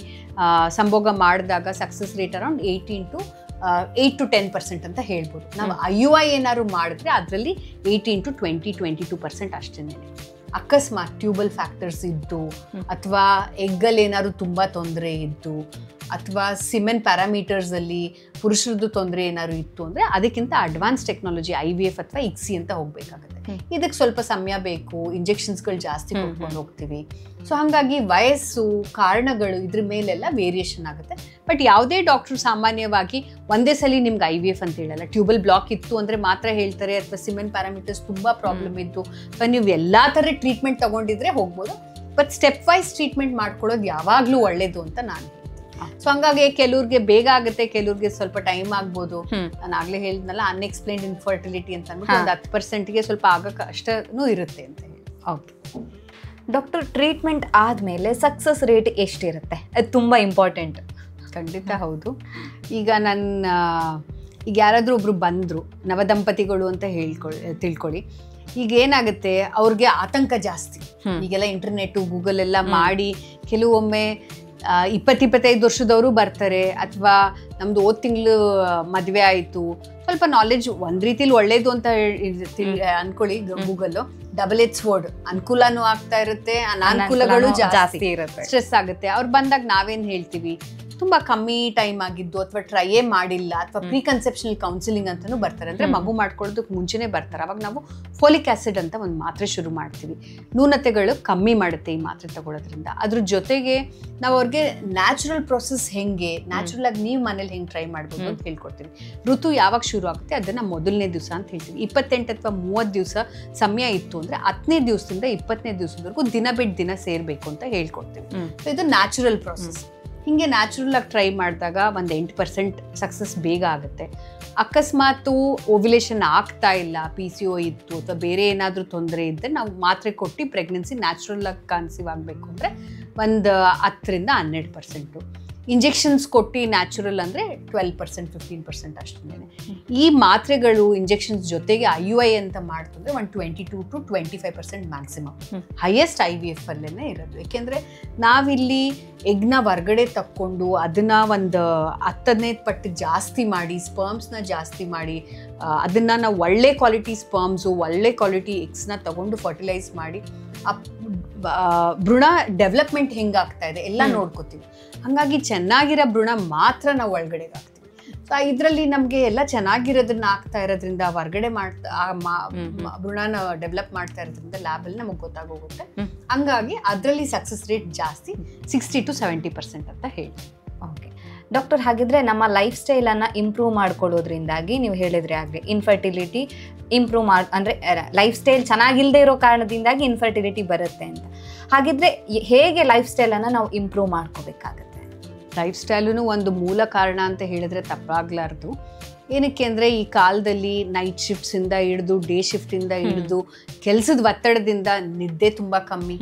ಸಂಭೋಗ ಮಾಡಿದಾಗ ಸಕ್ಸಸ್ ರೇಟ್ ಅರೌಂಡ್ 8 to 10% ಅಂತ ಹೇಳ್ಬೋದು. ನಾವು IUI ಏನಾದ್ರು ಮಾಡಿದ್ರೆ ಅದರಲ್ಲಿ 18-22% ಅಷ್ಟೇ. ಅಕಸ್ಮಾತ್ ಟ್ಯೂಬಲ್ ಫ್ಯಾಕ್ಟರ್ಸ್ ಇದ್ದು ಅಥವಾ ಎಗ್ಗಲ್ಲಿ ಏನಾದ್ರು ತುಂಬ ತೊಂದರೆ ಇದ್ದು ಅಥವಾ ಸಿಮೆನ್ ಪ್ಯಾರಾಮೀಟರ್ಸಲ್ಲಿ ಪುರುಷರದ್ದು ತೊಂದರೆ ಏನಾದ್ರು ಇತ್ತು ಅಂದರೆ ಅದಕ್ಕಿಂತ ಅಡ್ವಾನ್ಸ್ ಟೆಕ್ನಾಲಜಿ IVF ಅಥವಾ ICSI ಅಂತ ಹೋಗಬೇಕಾಗುತ್ತೆ. ಇದಕ್ಕೆ ಸ್ವಲ್ಪ ಸಮಯ ಬೇಕು, ಇಂಜೆಕ್ಷನ್ಸ್ಗಳು ಜಾಸ್ತಿ ಕೊಟ್ಕೊಂಡು ಹೋಗ್ತೀವಿ. ಸೊ ಹಾಗಾಗಿ ವಯಸ್ಸು, ಕಾರಣಗಳು ಇದ್ರ ಮೇಲೆಲ್ಲ ವೇರಿಯೇಷನ್ ಆಗುತ್ತೆ. ಬಟ್ ಯಾವುದೇ ಡಾಕ್ಟ್ರು ಸಾಮಾನ್ಯವಾಗಿ ಒಂದೇ ಸಲ ನಿಮ್ಗೆ IVF ಅಂತ ಹೇಳಲ್ಲ. ಟ್ಯೂಬಲ್ ಬ್ಲಾಕ್ ಇತ್ತು ಅಂದರೆ ಮಾತ್ರ ಹೇಳ್ತಾರೆ, ಅಥವಾ ಸಿಮೆನ್ ಪ್ಯಾರಾಮೀಟರ್ಸ್ ತುಂಬ ಪ್ರಾಬ್ಲಮ್ ಇದ್ದು ಅಥವಾ ನೀವು ಎಲ್ಲ ಥರ ಟ್ರೀಟ್ಮೆಂಟ್ ತೊಗೊಂಡಿದ್ರೆ ಹೋಗ್ಬೋದು. ಬಟ್ ಸ್ಟೆಪ್ ವೈಸ್ ಟ್ರೀಟ್ಮೆಂಟ್ ಮಾಡ್ಕೊಳ್ಳೋದು ಯಾವಾಗಲೂ ಒಳ್ಳೇದು ಅಂತ ನಾನು. ಸೊ ಹಂಗಾಗಿ ಕೆಲವ್ರಿಗೆ ಬೇಗ ಆಗುತ್ತೆ, ಕೆಲವ್ರಿಗೆ ಸ್ವಲ್ಪ ಟೈಮ್ ಆಗ್ಬೋದು. ನಾನು ಆಗ್ಲೇ ಹೇಳಿದ್ನಲ್ಲ, ಅನ್ಎಕ್ಸ್ಪ್ಲೈನ್ಡ್ ಇನ್ಫರ್ಟಿಲಿಟಿ ಅಂತ ಅಂದ್ಬಿಟ್ಟು ಒಂದು 10%ಗೆ ಸ್ವಲ್ಪ ಆಗಕ್ಕೆ ಅಷ್ಟೂ ಇರುತ್ತೆ ಅಂತ ಹೇಳಿ. ಓಕೆ ಡಾಕ್ಟರ್, ಟ್ರೀಟ್ಮೆಂಟ್ ಆದಮೇಲೆ ಸಕ್ಸಸ್ ರೇಟ್ ಎಷ್ಟಿರುತ್ತೆ? ಅದು ತುಂಬ ಇಂಪಾರ್ಟೆಂಟ್. ಖಂಡಿತ ಹೌದು. ಈಗ ಈಗ ಯಾರಾದರೂ ಒಬ್ರು ಬಂದರು, ನವದಂಪತಿಗಳು ಅಂತ ತಿಳ್ಕೊಳ್ಳಿ. ಈಗ ಏನಾಗುತ್ತೆ, ಅವ್ರಿಗೆ ಆತಂಕ ಜಾಸ್ತಿ. ಈಗೆಲ್ಲ ಇಂಟರ್ನೆಟ್ಟು, ಗೂಗಲ್ ಎಲ್ಲ ಮಾಡಿ ಕೆಲವೊಮ್ಮೆ 20-25 ವರ್ಷದವರು ಬರ್ತಾರೆ, ಅಥವಾ ನಮ್ದು ಹೋದ ತಿಂಗಳು ಮದುವೆ ಆಯಿತು. ಸ್ವಲ್ಪ ನಾಲೆಜ್ ಒಂದು ರೀತಿಲಿ ಒಳ್ಳೇದು ಅಂತ ಅನ್ಕೊಳ್ಳಿ. ಗೂಗಲ್ಲು double-edged sword, ಅನುಕೂಲನೂ ಆಗ್ತಾ ಇರುತ್ತೆ, ಅನಾನುಕೂಲಗಳು ಜಾಸ್ತಿ ಇರುತ್ತೆ, ಸ್ಟ್ರೆಸ್ ಆಗುತ್ತೆ. ಅವ್ರು ಬಂದಾಗ ನಾವೇನು ಹೇಳ್ತೀವಿ, ತುಂಬ ಕಮ್ಮಿ ಟೈಮ್ ಆಗಿದ್ದು ಅಥವಾ ಟ್ರೈಯೇ ಮಾಡಿಲ್ಲ ಅಥವಾ ಪ್ರೀ ಕನ್ಸೆಪ್ಷನಲ್ ಕೌನ್ಸಿಲಿಂಗ್ ಅಂತಲೂ ಬರ್ತಾರೆ. ಅಂದರೆ ಮಗು ಮಾಡ್ಕೊಳ್ಳೋದಕ್ಕೆ ಮುಂಚೆನೇ ಬರ್ತಾರೆ. ಅವಾಗ ನಾವು ಫೋಲಿಕ್ ಆ್ಯಸಿಡ್ ಅಂತ ಒಂದು ಮಾತ್ರೆ ಶುರು ಮಾಡ್ತೀವಿ. ನ್ಯೂನತೆಗಳು ಕಮ್ಮಿ ಮಾಡುತ್ತೆ ಈ ಮಾತ್ರೆ ತಗೊಳ್ಳೋದ್ರಿಂದ. ಅದ್ರ ಜೊತೆಗೆ ನಾವು ಅವ್ರಿಗೆ ನ್ಯಾಚುರಲ್ ಪ್ರೊಸೆಸ್ ಹೆಂಗೆ, ನ್ಯಾಚುರಲ್ ಆಗಿ ನೀವು ಮನೇಲಿ ಹೆಂಗೆ ಟ್ರೈ ಮಾಡ್ಬೋದು ಅಂತ ಹೇಳ್ಕೊಡ್ತೀವಿ. ಋತು ಯಾವಾಗ ಶುರು ಆಗುತ್ತೆ ಅದನ್ನು ಮೊದಲನೇ ದಿವಸ ಅಂತ ಹೇಳ್ತೀವಿ. 28 ಅಥವಾ 30 ದಿವಸ ಸಮಯ ಇತ್ತು ಅಂದರೆ 10ನೇ ದಿವಸದಿಂದ 20ನೇ ದಿವಸದವರೆಗೂ ದಿನ ಬಿಟ್ಟು ದಿನ ಸೇರಬೇಕು ಅಂತ ಹೇಳ್ಕೊಡ್ತೀವಿ. ಸೊ ಇದು ನ್ಯಾಚುರಲ್ ಪ್ರೊಸೆಸ್. ಹೀಗೆ ನ್ಯಾಚುರಲ್ ಆಗಿ ಟ್ರೈ ಮಾಡಿದಾಗ ಒಂದು 8% ಸಕ್ಸಸ್ ಬೇಗ ಆಗುತ್ತೆ. ಅಕಸ್ಮಾತು ಓವ್ಯುಲೇಷನ್ ಆಗ್ತಾ ಇಲ್ಲ, PCO ಇತ್ತು ಅಥವಾ ಬೇರೆ ಏನಾದರೂ ತೊಂದರೆ ಇದ್ದರೆ ನಾವು ಮಾತ್ರೆ ಕೊಟ್ಟು ಪ್ರೆಗ್ನೆನ್ಸಿ ನ್ಯಾಚುರಲ್ ಆಗಿ ಕನ್ಸೀವ್ ಆಗಬೇಕು ಅಂದರೆ ಒಂದು 10-12%. ಇಂಜೆಕ್ಷನ್ಸ್ ಕೊಟ್ಟು ನ್ಯಾಚುರಲ್ ಅಂದರೆ 12%, 15% ಅಷ್ಟೇ. ಈ ಮಾತ್ರೆಗಳು ಇಂಜೆಕ್ಷನ್ಸ್ ಜೊತೆಗೆ IUI ಅಂತ ಮಾಡ್ತಂದ್ರೆ ಒಂದು 22-25% ಮ್ಯಾಕ್ಸಿಮಮ್. ಹೈಯೆಸ್ಟ್ IVF ಅಲ್ಲೇ ಇರೋದು. ಏಕೆಂದರೆ ನಾವಿಲ್ಲಿ ಎಗ್ನ ಹೊರ್ಗಡೆ ತಕ್ಕೊಂಡು ಅದನ್ನು ಒಂದು 10-15 ಪಟ್ಟು ಜಾಸ್ತಿ ಮಾಡಿ, ಸ್ಪರ್ಮ್ಸ್ನ ಜಾಸ್ತಿ ಮಾಡಿ, ಅದನ್ನು ನಾವು ಒಳ್ಳೆ ಕ್ವಾಲಿಟಿ ಸ್ಪರ್ಮ್ಸು, ಒಳ್ಳೆ ಕ್ವಾಲಿಟಿ ಎಗ್ಸ್ನ ತಗೊಂಡು ಫರ್ಟಿಲೈಸ್ ಮಾಡಿ ಭ್ರೂಣ ಡೆವಲಪ್ಮೆಂಟ್ ಹೆಂಗಾಗ್ತಾ ಇದೆ ಎಲ್ಲ ನೋಡ್ಕೋತೀವಿ. ಹಾಗಾಗಿ ಚೆನ್ನಾಗಿರೋ ಭ್ರೂಣ ಮಾತ್ರ ನಾವು ಒಳಗಡೆಗೆ ಹಾಕ್ತೀವಿ. ಇದರಲ್ಲಿ ನಮ್ಗೆ ಎಲ್ಲ ಚೆನ್ನಾಗಿರೋದನ್ನ ಆಗ್ತಾ ಇರೋದ್ರಿಂದ ಹೊರ್ಗಡೆ ಭ್ರೂಣನ ಡೆವಲಪ್ ಮಾಡ್ತಾ ಇರೋದ್ರಿಂದ ಲ್ಯಾಬ್ ಅಲ್ಲಿ ನಮಗೆ ಗೊತ್ತಾಗೋಗುತ್ತೆ. ಹಂಗಾಗಿ ಅದರಲ್ಲಿ ಸಕ್ಸಸ್ ರೇಟ್ ಜಾಸ್ತಿ 60 to 70% ಅಂತ ಹೇಳ್ತೀವಿ. ಓಕೆ ಡಾಕ್ಟರ್, ಹಾಗಿದ್ರೆ ನಮ್ಮ ಲೈಫ್ ಸ್ಟೈಲನ್ನು ಇಂಪ್ರೂವ್ ಮಾಡ್ಕೊಳ್ಳೋದ್ರಿಂದಾಗಿ ನೀವು ಹೇಳಿದ್ರಿ ಆಗಲಿ ಇನ್ಫರ್ಟಿಲಿಟಿ ಇಂಪ್ರೂವ್ ಅಂದರೆ ಲೈಫ್ ಸ್ಟೈಲ್ ಚೆನ್ನಾಗಿಲ್ಲದೆ ಇರೋ ಕಾರಣದಿಂದಾಗಿ ಇನ್ಫರ್ಟಿಲಿಟಿ ಬರುತ್ತೆ ಅಂತ. ಹಾಗಿದ್ರೆ ಹೇಗೆ ಲೈಫ್ ಸ್ಟೈಲನ್ನು ನಾವು ಇಂಪ್ರೂವ್ ಮಾಡ್ಕೋಬೇಕಾಗತ್ತೆ? ಲೈಫ್ ಸ್ಟೈಲೂ ಒಂದು ಮೂಲ ಕಾರಣ ಅಂತ ಹೇಳಿದ್ರೆ ತಪ್ಪಾಗ್ಲಾರ್ದು. ಏನಕ್ಕೆ ಅಂದರೆ ಈ ಕಾಲದಲ್ಲಿ ನೈಟ್ ಶಿಫ್ಟ್ಸಿಂದ ಹಿಡಿದು ಡೇ ಶಿಫ್ಟಿಂದ ಹಿಡಿದು ಕೆಲಸದ ಒತ್ತಡದಿಂದ ನಿದ್ದೆ ತುಂಬ ಕಮ್ಮಿ.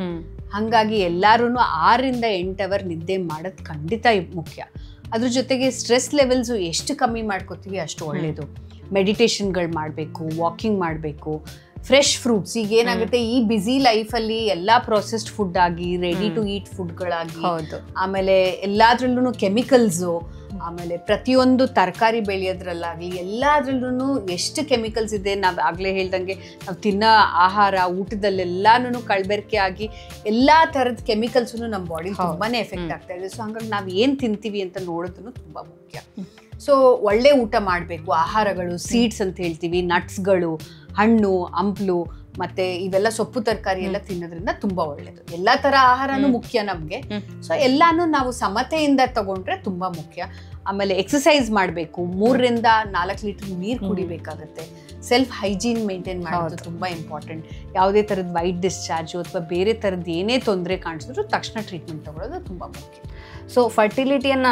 ಹಾಗಾಗಿ ಎಲ್ಲರೂ 6 to 8 ಅವರ್ ನಿದ್ದೆ ಮಾಡೋದು ಖಂಡಿತ ಮುಖ್ಯ. ಅದ್ರ ಜೊತೆಗೆ ಸ್ಟ್ರೆಸ್ ಲೆವೆಲ್ಸು ಎಷ್ಟು ಕಮ್ಮಿ ಮಾಡ್ಕೋತೀವಿ ಅಷ್ಟು ಒಳ್ಳೆಯದು. ಮೆಡಿಟೇಷನ್ಗಳು ಮಾಡಬೇಕು, ವಾಕಿಂಗ್ ಮಾಡಬೇಕು, ಫ್ರೆಶ್ ಫ್ರೂಟ್ಸ್. ಈಗ ಏನಾಗುತ್ತೆ, ಈ ಬ್ಯುಸಿ ಲೈಫಲ್ಲಿ ಎಲ್ಲ ಪ್ರೊಸೆಸ್ಡ್ ಫುಡ್ ಆಗಿ ರೆಡಿ ಟು ಈಟ್ ಫುಡ್ಗಳಾಗಿ, ಆಮೇಲೆ ಎಲ್ಲಾದ್ರಲ್ಲೂ ಕೆಮಿಕಲ್ಸು, ಆಮೇಲೆ ಪ್ರತಿಯೊಂದು ತರಕಾರಿ ಬೆಳೆಯೋದ್ರಲ್ಲಾಗಲಿ ಎಲ್ಲಾದ್ರಲ್ಲೂ ಎಷ್ಟು ಕೆಮಿಕಲ್ಸ್ ಇದೆ. ನಾವು ಆಗಲೇ ಹೇಳ್ದಂಗೆ ನಾವು ತಿನ್ನೋ ಆಹಾರ ಊಟದಲ್ಲೆಲ್ಲಾನು ಕಳ್ಬೆರಕೆ ಆಗಿ ಎಲ್ಲ ಥರದ ಕೆಮಿಕಲ್ಸು ನಮ್ಮ ಬಾಡಿಲಿ ತುಂಬಾ ಎಫೆಕ್ಟ್ ಆಗ್ತಾ ಇದೆ. ಸೊ ಹಂಗಾಗಿ ನಾವು ಏನು ತಿಂತೀವಿ ಅಂತ ನೋಡೋದು ತುಂಬ ಮುಖ್ಯ. ಸೊ ಒಳ್ಳೆ ಊಟ ಮಾಡಬೇಕು. ಆಹಾರಗಳು, ಸೀಡ್ಸ್ ಅಂತ ಹೇಳ್ತೀವಿ, ನಟ್ಸ್ಗಳು, ಹಣ್ಣು ಹಂಪಲು, ಮತ್ತೆ ಇವೆಲ್ಲ ಸೊಪ್ಪು ತರಕಾರಿ ಎಲ್ಲ ತಿನ್ನೋದ್ರಿಂದ ತುಂಬಾ ಒಳ್ಳೇದು. ಎಲ್ಲಾ ತರ ಆಹಾರನೂ ಮುಖ್ಯ ನಮ್ಗೆ. ಸೊ ಎಲ್ಲಾನು ನಾವು ಸಮತೆಯಿಂದ ತಗೊಂಡ್ರೆ ತುಂಬಾ ಮುಖ್ಯ. ಆಮೇಲೆ ಎಕ್ಸಸೈಸ್ ಮಾಡಬೇಕು, 3 to 4 ಲೀಟರ್ ನೀರು ಕುಡಿಬೇಕಾಗತ್ತೆ. ಸೆಲ್ಫ್ ಹೈಜೀನ್ ಮೇಂಟೈನ್ ಮಾಡೋದು ತುಂಬಾ ಇಂಪಾರ್ಟೆಂಟ್. ಯಾವುದೇ ಥರದ ವೈಟ್ ಡಿಸ್ಚಾರ್ಜು ಅಥವಾ ಬೇರೆ ಥರದ್ದು ಏನೇ ತೊಂದರೆ ಕಾಣಿಸಿದ್ರು ತಕ್ಷಣ ಟ್ರೀಟ್ಮೆಂಟ್ ತಗೊಳ್ಳೋದು ತುಂಬಾ ಮುಖ್ಯ. ಸೊ ಫರ್ಟಿಲಿಟಿಯನ್ನು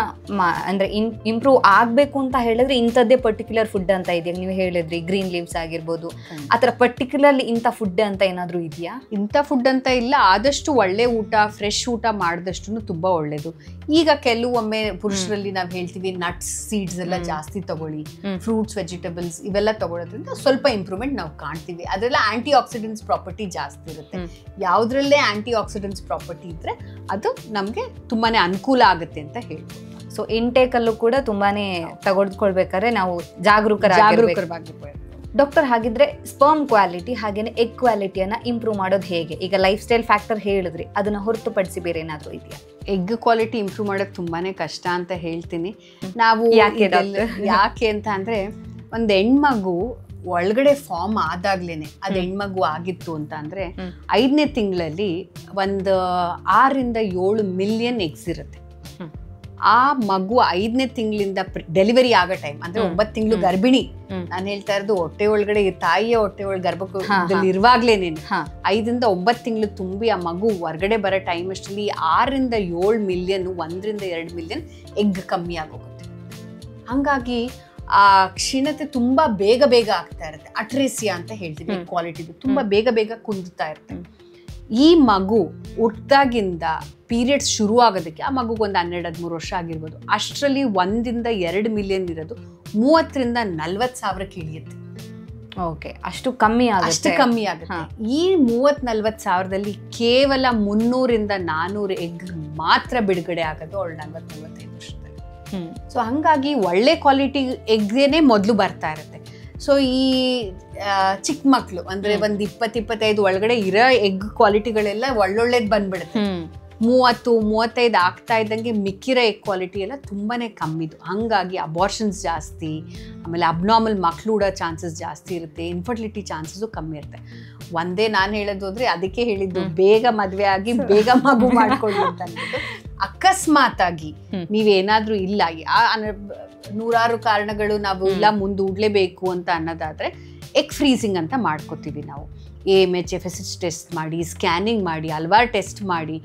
ಅಂದರೆ ಇಂಪ್ರೂವ್ ಆಗಬೇಕು ಅಂತ ಹೇಳಿದ್ರೆ ಇಂಥದ್ದೇ ಪರ್ಟಿಕ್ಯುಲರ್ ಫುಡ್ ಅಂತ ಇದೆಯಾ? ನೀವು ಹೇಳಿದ್ರಿ ಗ್ರೀನ್ ಲೀವ್ಸ್ ಆಗಿರ್ಬೋದು, ಆ ಥರ ಪರ್ಟಿಕ್ಯುಲರ್ಲಿ ಇಂಥ ಫುಡ್ ಅಂತ ಏನಾದರೂ ಇದೆಯಾ? ಇಂಥ ಫುಡ್ ಅಂತ ಇಲ್ಲ. ಆದಷ್ಟು ಒಳ್ಳೆ ಊಟ, ಫ್ರೆಶ್ ಊಟ ಮಾಡಿದಷ್ಟು ತುಂಬ ಒಳ್ಳೇದು. ಈಗ ಕೆಲವೊಮ್ಮೆ ಪುರುಷರಲ್ಲಿ ನಾವು ಹೇಳ್ತೀವಿ ನಟ್ಸ್, ಸೀಡ್ಸ್ ಎಲ್ಲ ಜಾಸ್ತಿ ತಗೊಳ್ಳಿ, ಫ್ರೂಟ್ಸ್, ವೆಜಿಟೇಬಲ್ಸ್ ಇವೆಲ್ಲ ತಗೊಳ್ಳೋದ್ರಿಂದ ಸ್ವಲ್ಪ ಇಂಪ್ರೂವ್ಮೆಂಟ್ ನಾವು ಕಾಣ್ತೀವಿ. ಅದೆಲ್ಲ ಆಂಟಿ ಆಕ್ಸಿಡೆಂಟ್ಸ್ ಪ್ರಾಪರ್ಟಿ ಜಾಸ್ತಿ ಇರುತ್ತೆ. ಯಾವುದ್ರಲ್ಲೇ ಆಂಟಿ ಆಕ್ಸಿಡೆಂಟ್ಸ್ ಪ್ರಾಪರ್ಟಿ ಇದ್ರೆ ಅದು ನಮಗೆ ತುಂಬಾನೇ ಅನುಕೂಲ ಆಗುತ್ತೆ ಅಂತ ಹೇಳ್ಬೋದು. ಸೊ ಇಂಟೇಕಲ್ಲೂ ಕೂಡ ತುಂಬಾನೇ ತಗೊಳ್ಬೇಕಾದ್ರೆ ನಾವು ಜಾಗರೂಕರಾಗಿರ್ಬೇಕು. ಡಾಕ್ಟರ್, ಹಾಗಿದ್ರೆ ಸ್ಪರ್ಮ್ ಕ್ವಾಲಿಟಿ ಹಾಗೇನೆ ಎಗ್ ಕ್ವಾಲಿಟಿಯನ್ನ ಇಂಪ್ರೂವ್ ಮಾಡೋದು ಹೇಗೆ? ಈಗ ಲೈಫ್ ಸ್ಟೈಲ್ ಫ್ಯಾಕ್ಟರ್ ಹೇಳಿದ್ರಿ, ಅದನ್ನ ಹೊರತುಪಡಿಸಿ ಬೇರೆ ಏನಾದರೂ ಇದೆಯಾ? ಎಗ್ ಕ್ವಾಲಿಟಿ ಇಂಪ್ರೂವ್ ಮಾಡೋದು ತುಂಬಾನೇ ಕಷ್ಟ ಅಂತ ಹೇಳ್ತೀನಿ. ನಾವು ಯಾಕೆ ಅಂತ ಅಂದ್ರೆ, ಒಂದು ಹೆಣ್ಮಗು ಒಳಗಡೆ ಫಾರ್ಮ್ ಆದಾಗ್ಲೇನೆ ಅದು ಹೆಣ್ಮಗು ಆಗಿತ್ತು ಅಂತ ಅಂದ್ರೆ 5ನೇ ತಿಂಗಳಲ್ಲಿ ಒಂದು 6 to 7 ಮಿಲಿಯನ್ ಎಗ್ಸ್ ಇರುತ್ತೆ. ಆ ಮಗು 5ನೇ ತಿಂಗಳಿಂದ ಡೆಲಿವರಿ ಆಗೋ ಟೈಮ್ ಅಂದ್ರೆ 9 ತಿಂಗಳು ಗರ್ಭಿಣಿ, ನಾನು ಹೇಳ್ತಾ ಇರೋದು ಹೊಟ್ಟೆ ಒಳಗಡೆ ತಾಯಿಯ ಹೊಟ್ಟೆ ಒಳಗೆ ಗರ್ಭದಲ್ಲಿ ಇರುವಾಗ್ಲೇನೇನು 5 to 9 ತಿಂಗಳು ತುಂಬಿ ಆ ಮಗು ಹೊರಗಡೆ ಬರೋ ಟೈಮ್ ಅಷ್ಟರಲ್ಲಿ 6 to 7 million 1 to 2 million egg ಕಮ್ಮಿ ಆಗೋಗುತ್ತೆ. ಹಂಗಾಗಿ ಆ ಕ್ಷೀಣತೆ ತುಂಬಾ ಬೇಗ ಆಗ್ತಾ ಇರುತ್ತೆ. ಅಟ್ರೇಸಿಯಾ ಅಂತ ಹೇಳ್ತೀವಿ ಕ್ವಾಲಿಟಿದು, ತುಂಬಾ ಬೇಗ ಕುಂದುತ್ತಾ ಇರುತ್ತೆ. ಈ ಮಗು ಹುಟ್ಟಾಗಿಂದ ಪೀರಿಯಡ್ಸ್ ಶುರು ಆಗೋದಕ್ಕೆ ಆ ಮಗುಗೆ ಒಂದು 12-13 ವರ್ಷ ಆಗಿರ್ಬೋದು. ಅಷ್ಟರಲ್ಲಿ 1 to 2 ಮಿಲಿಯನ್ ಇರೋದು 30,000 to 40,000 ಇಳಿಯುತ್ತೆ. ಓಕೆ, ಅಷ್ಟು ಕಮ್ಮಿ ಆಗುತ್ತೆ. ಈ 30-40,000ದಲ್ಲಿ ಕೇವಲ 300 to 400 ಎಗ್ ಮಾತ್ರ ಬಿಡುಗಡೆ ಆಗೋದು ಅವಳು 40-45 ವರ್ಷದಲ್ಲಿ. ಸೊ ಹಂಗಾಗಿ ಒಳ್ಳೆ ಕ್ವಾಲಿಟಿ ಎಗ್ಗೇನೆ ಮೊದಲು ಬರ್ತಾ ಇರುತ್ತೆ. ಸೊ ಈ ಚಿಕ್ಕ ಮಕ್ಕಳು ಅಂದ್ರೆ ಒಂದು 20-25 ಒಳಗಡೆ ಇರೋ ಎಗ್ ಕ್ವಾಲಿಟಿಗಳೆಲ್ಲ ಒಳ್ಳೊಳ್ಳೇದು ಬಂದ್ಬಿಡುತ್ತೆ. 30-35 ಆಗ್ತಾ ಇದ್ದಂಗೆ ಮಿಕ್ಕಿರೋ ಎಗ್ ಕ್ವಾಲಿಟಿ ಎಲ್ಲ ತುಂಬಾನೇ ಕಮ್ಮಿದು. ಹಂಗಾಗಿ ಅಬಾರ್ಷನ್ಸ್ ಜಾಸ್ತಿ, ಆಮೇಲೆ ಅಬ್ನಾರ್ಮಲ್ ಮಕ್ಳು ಉಡೋ ಚಾನ್ಸಸ್ ಜಾಸ್ತಿ ಇರುತ್ತೆ, ಇನ್ಫರ್ಟಿಲಿಟಿ ಚಾನ್ಸಸ್ಸು ಕಮ್ಮಿ ಇರುತ್ತೆ. ಒಂದೇ ನಾನು ಹೇಳೋದು ಅಂದ್ರೆ ಅದಕ್ಕೆ ಹೇಳಿದ್ದು, ಬೇಗ ಮದುವೆ ಆಗಿ ಬೇಗ ಮಗು ಮಾಡ್ಕೊಳ್ಳಿ ಅಂತ ಅಂದ್ಬಿಟ್ಟು. ಅಕಸ್ಮಾತ್ ಆಗಿ ನೀವೇನಾದ್ರೂ ಇಲ್ಲ, ನೂರಾರು ಕಾರಣಗಳು ನಾವು ಇಲ್ಲ ಮುಂದೂಡ್ಲೇಬೇಕು ಅಂತ ಅನ್ನೋದಾದ್ರೆ ಎಗ್ ಫ್ರೀಸಿಂಗ್ ಅಂತ ಮಾಡ್ಕೋತೀವಿ ನಾವು. AMH FSH ಟೆಸ್ಟ್ ಮಾಡಿ, ಸ್ಕ್ಯಾನಿಂಗ್ ಮಾಡಿ, ಹಲವಾರು ಟೆಸ್ಟ್ ಮಾಡಿ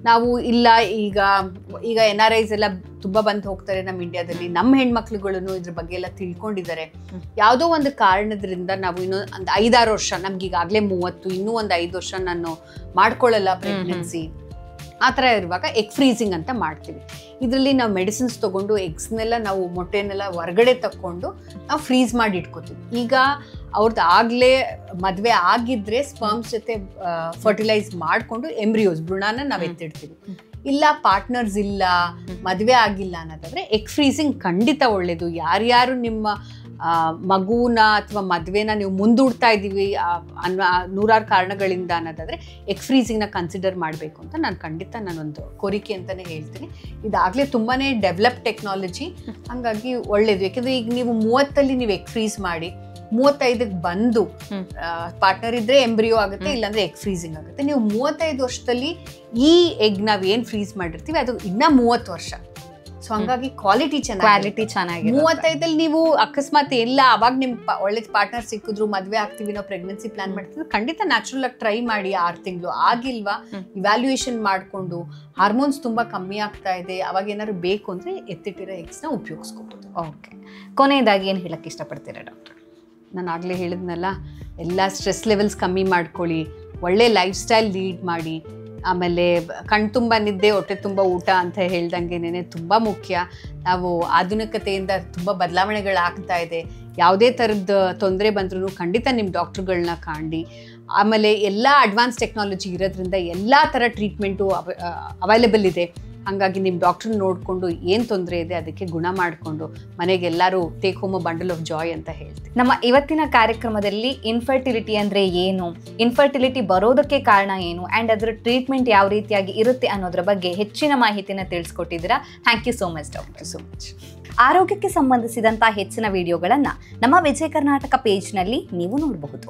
ನಾವು ಇಲ್ಲ ಈಗ NRIs ಎಲ್ಲ ತುಂಬಾ ಬಂದು ಹೋಗ್ತಾರೆ ನಮ್ಮ ಇಂಡಿಯಾದಲ್ಲಿ. ನಮ್ಮ ಹೆಣ್ಮಕ್ಳುಗಳನ್ನು ಇದ್ರ ಬಗ್ಗೆ ಎಲ್ಲ ತಿಳ್ಕೊಂಡಿದ್ದಾರೆ. ಯಾವುದೋ ಒಂದು ಕಾರಣದ್ರಿಂದ ನಾವು ಇನ್ನೂ ಒಂದು 5-6 ವರ್ಷ, ನಮ್ಗೀಗಾಗಲೇ 30, ಇನ್ನೂ ಒಂದು 5 ವರ್ಷ ನಾನು ಮಾಡ್ಕೊಳ್ಳಲ್ಲ ಪ್ರೆಗ್ನೆನ್ಸಿ, ಆ ಥರ ಇರುವಾಗ ಎಗ್ ಫ್ರೀಸಿಂಗ್ ಅಂತ ಮಾಡ್ತೀವಿ. ಇದರಲ್ಲಿ ನಾವು ಮೆಡಿಸಿನ್ಸ್ ತೊಗೊಂಡು ಎಗ್ಸ್ನೆಲ್ಲ ನಾವು ಮೊಟ್ಟೆನೆಲ್ಲ ಹೊರಗಡೆ ತಕ್ಕೊಂಡು ನಾವು ಫ್ರೀಸ್ ಮಾಡಿ ಇಟ್ಕೋತೀವಿ. ಈಗ ಅವ್ರದ್ದು ಆಗಲೇ ಮದುವೆ ಆಗಿದ್ರೆ ಸ್ಪರ್ಮ್ಸ್ ಜೊತೆ ಫರ್ಟಿಲೈಸ್ ಮಾಡಿಕೊಂಡು ಎಂಬ್ರಿಯೋಸ್ ಭ್ರೂಣನ ನಾವು ಎತ್ತಿಡ್ತೀವಿ. ಇಲ್ಲ ಪಾರ್ಟ್ನರ್ಸ್ ಇಲ್ಲ, ಮದುವೆ ಆಗಿಲ್ಲ ಅನ್ನೋದಾದ್ರೆ ಎಗ್ ಫ್ರೀಸಿಂಗ್ ಖಂಡಿತ ಒಳ್ಳೇದು. ಯಾರ್ಯಾರು ನಿಮ್ಮ ಮಗುನ ಅಥವಾ ಮದುವೆನ ನೀವು ಮುಂದೂಡ್ತಾ ಇದ್ದೀವಿ ನೂರಾರು ಕಾರಣಗಳಿಂದ ಅನ್ನೋದಾದರೆ ಎಗ್ ಫ್ರೀಸಿಂಗ್ನ ಕನ್ಸಿಡರ್ ಮಾಡಬೇಕು ಅಂತ ನಾನು ಖಂಡಿತ ನಾನೊಂದು ಕೋರಿಕೆ ಅಂತಲೇ ಹೇಳ್ತೀನಿ. ಇದಾಗಲೇ ತುಂಬಾ ಡೆವಲಪ್ ಟೆಕ್ನಾಲಜಿ, ಹಾಗಾಗಿ ಒಳ್ಳೇದು. ಯಾಕೆಂದರೆ ಈಗ ನೀವು 30 ನೀವು ಎಗ್ ಫ್ರೀಸ್ ಮಾಡಿ 35ಕ್ಕೆ ಬಂದು ಪಾರ್ಟ್ನರ್ ಇದ್ರೆ ಎಂಬ್ರಿಯೋ ಆಗುತ್ತೆ, ಇಲ್ಲಾಂದ್ರೆ ಎಗ್ ಫ್ರೀಸಿಂಗ್ ಆಗುತ್ತೆ. ನೀವು 35 ವರ್ಷದಲ್ಲಿ ಈ ಎಗ್ ನಾವ್ ಏನ್ ಫ್ರೀಸ್ ಮಾಡಿರ್ತೀವಿ ಅದು ಇನ್ನ 30 ವರ್ಷ. ಸೊ ಹಂಗಾಗಿ ಕ್ವಾಲಿಟಿ ಚೆನ್ನಾಗಿ 35ಲ್ಲಿ ನೀವು ಅಕಸ್ಮಾತ್ ಎಲ್ಲ ಅವಾಗ ನಿಮ್ ಒಳ್ಳೆ ಪಾರ್ಟ್ನರ್ ಸಿಕ್ಕಿದ್ರು, ಮದ್ವೆ ಆಗ್ತೀವಿ ನಾವು ಪ್ರೆಗ್ನೆನ್ಸಿ ಪ್ಲಾನ್ ಮಾಡ್ತೀವಿ, ಖಂಡಿತ ನ್ಯಾಚುರಲ್ ಆಗಿ ಟ್ರೈ ಮಾಡಿ. 6 ತಿಂಗಳು ಆಗಿಲ್ವಾ ಇವ್ಯಾಲ್ಯೂಯೇಷನ್ ಮಾಡ್ಕೊಂಡು ಹಾರ್ಮೋನ್ಸ್ ತುಂಬಾ ಕಮ್ಮಿ ಆಗ್ತಾ ಇದೆ, ಅವಾಗ ಏನಾದ್ರು ಬೇಕು ಅಂದ್ರೆ ಎತ್ತಿಟ್ಟಿರೋ ಎಗ್ಸ್ ನ ಉಪಯೋಗಿಸ್ಕೋಬಹುದು. ಓಕೆ, ಕೊನೆಯದಾಗಿ ಏನ್ ಹೇಳಕ್ ಇಷ್ಟಪಡ್ತೀರಾ ಡಾಕ್ಟರ್? ನಾನು ಆಗಲೇ ಹೇಳಿದ್ನಲ್ಲ, ಎಲ್ಲ ಸ್ಟ್ರೆಸ್ ಲೆವೆಲ್ಸ್ ಕಮ್ಮಿ ಮಾಡ್ಕೊಳ್ಳಿ, ಒಳ್ಳೆ ಲೈಫ್ ಸ್ಟೈಲ್ ಲೀಡ್ ಮಾಡಿ, ಆಮೇಲೆ ಕಣ್ ತುಂಬ ನಿದ್ದೆ ಹೊಟ್ಟೆ ತುಂಬ ಊಟ ಅಂತ ಹೇಳ್ದಂಗೆನೇ ತುಂಬ ಮುಖ್ಯ. ನಾವು ಆಧುನಿಕತೆಯಿಂದ ತುಂಬ ಬದಲಾವಣೆಗಳಾಗ್ತಾ ಇದೆ, ಯಾವುದೇ ಥರದ ತೊಂದರೆ ಬಂದ್ರೂ ಖಂಡಿತ ನಿಮ್ಮ ಡಾಕ್ಟ್ರುಗಳನ್ನ ಕಾಣಿ. ಆಮೇಲೆ ಎಲ್ಲ ಅಡ್ವಾನ್ಸ್ ಟೆಕ್ನಾಲಜಿ ಇರೋದ್ರಿಂದ ಎಲ್ಲ ಥರ ಟ್ರೀಟ್ಮೆಂಟು ಅವೈಲೇಬಲ್ ಇದೆ. ಹಾಗಾಗಿ ನಿಮ್ಮ ಡಾಕ್ಟ್ರ್ ನೋಡಿಕೊಂಡು ಏನು ತೊಂದರೆ ಇದೆ ಅದಕ್ಕೆ ಗುಣ ಮಾಡಿಕೊಂಡು ಮನೆಗೆಲ್ಲರೂ take home a bundle of joy ಅಂತ ಹೇಳ್ತೀವಿ. ನಮ್ಮ ಇವತ್ತಿನ ಕಾರ್ಯಕ್ರಮದಲ್ಲಿ ಇನ್ಫರ್ಟಿಲಿಟಿ ಅಂದರೆ ಏನು, ಇನ್ಫರ್ಟಿಲಿಟಿ ಬರೋದಕ್ಕೆ ಕಾರಣ ಏನು, ಆ್ಯಂಡ್ ಅದರ ಟ್ರೀಟ್ಮೆಂಟ್ ಯಾವ ರೀತಿಯಾಗಿ ಇರುತ್ತೆ ಅನ್ನೋದ್ರ ಬಗ್ಗೆ ಹೆಚ್ಚಿನ ಮಾಹಿತಿನ ತಿಳಿಸ್ಕೊಟ್ಟಿದ್ದೀರಾ. Thank you so much doctor. So much. ಆರೋಗ್ಯಕ್ಕೆ ಸಂಬಂಧಿಸಿದಂಥ ಹೆಚ್ಚಿನ ವಿಡಿಯೋಗಳನ್ನು ನಮ್ಮ ವಿಜಯ ಕರ್ನಾಟಕ ಪೇಜ್ನಲ್ಲಿ ನೀವು ನೋಡಬಹುದು.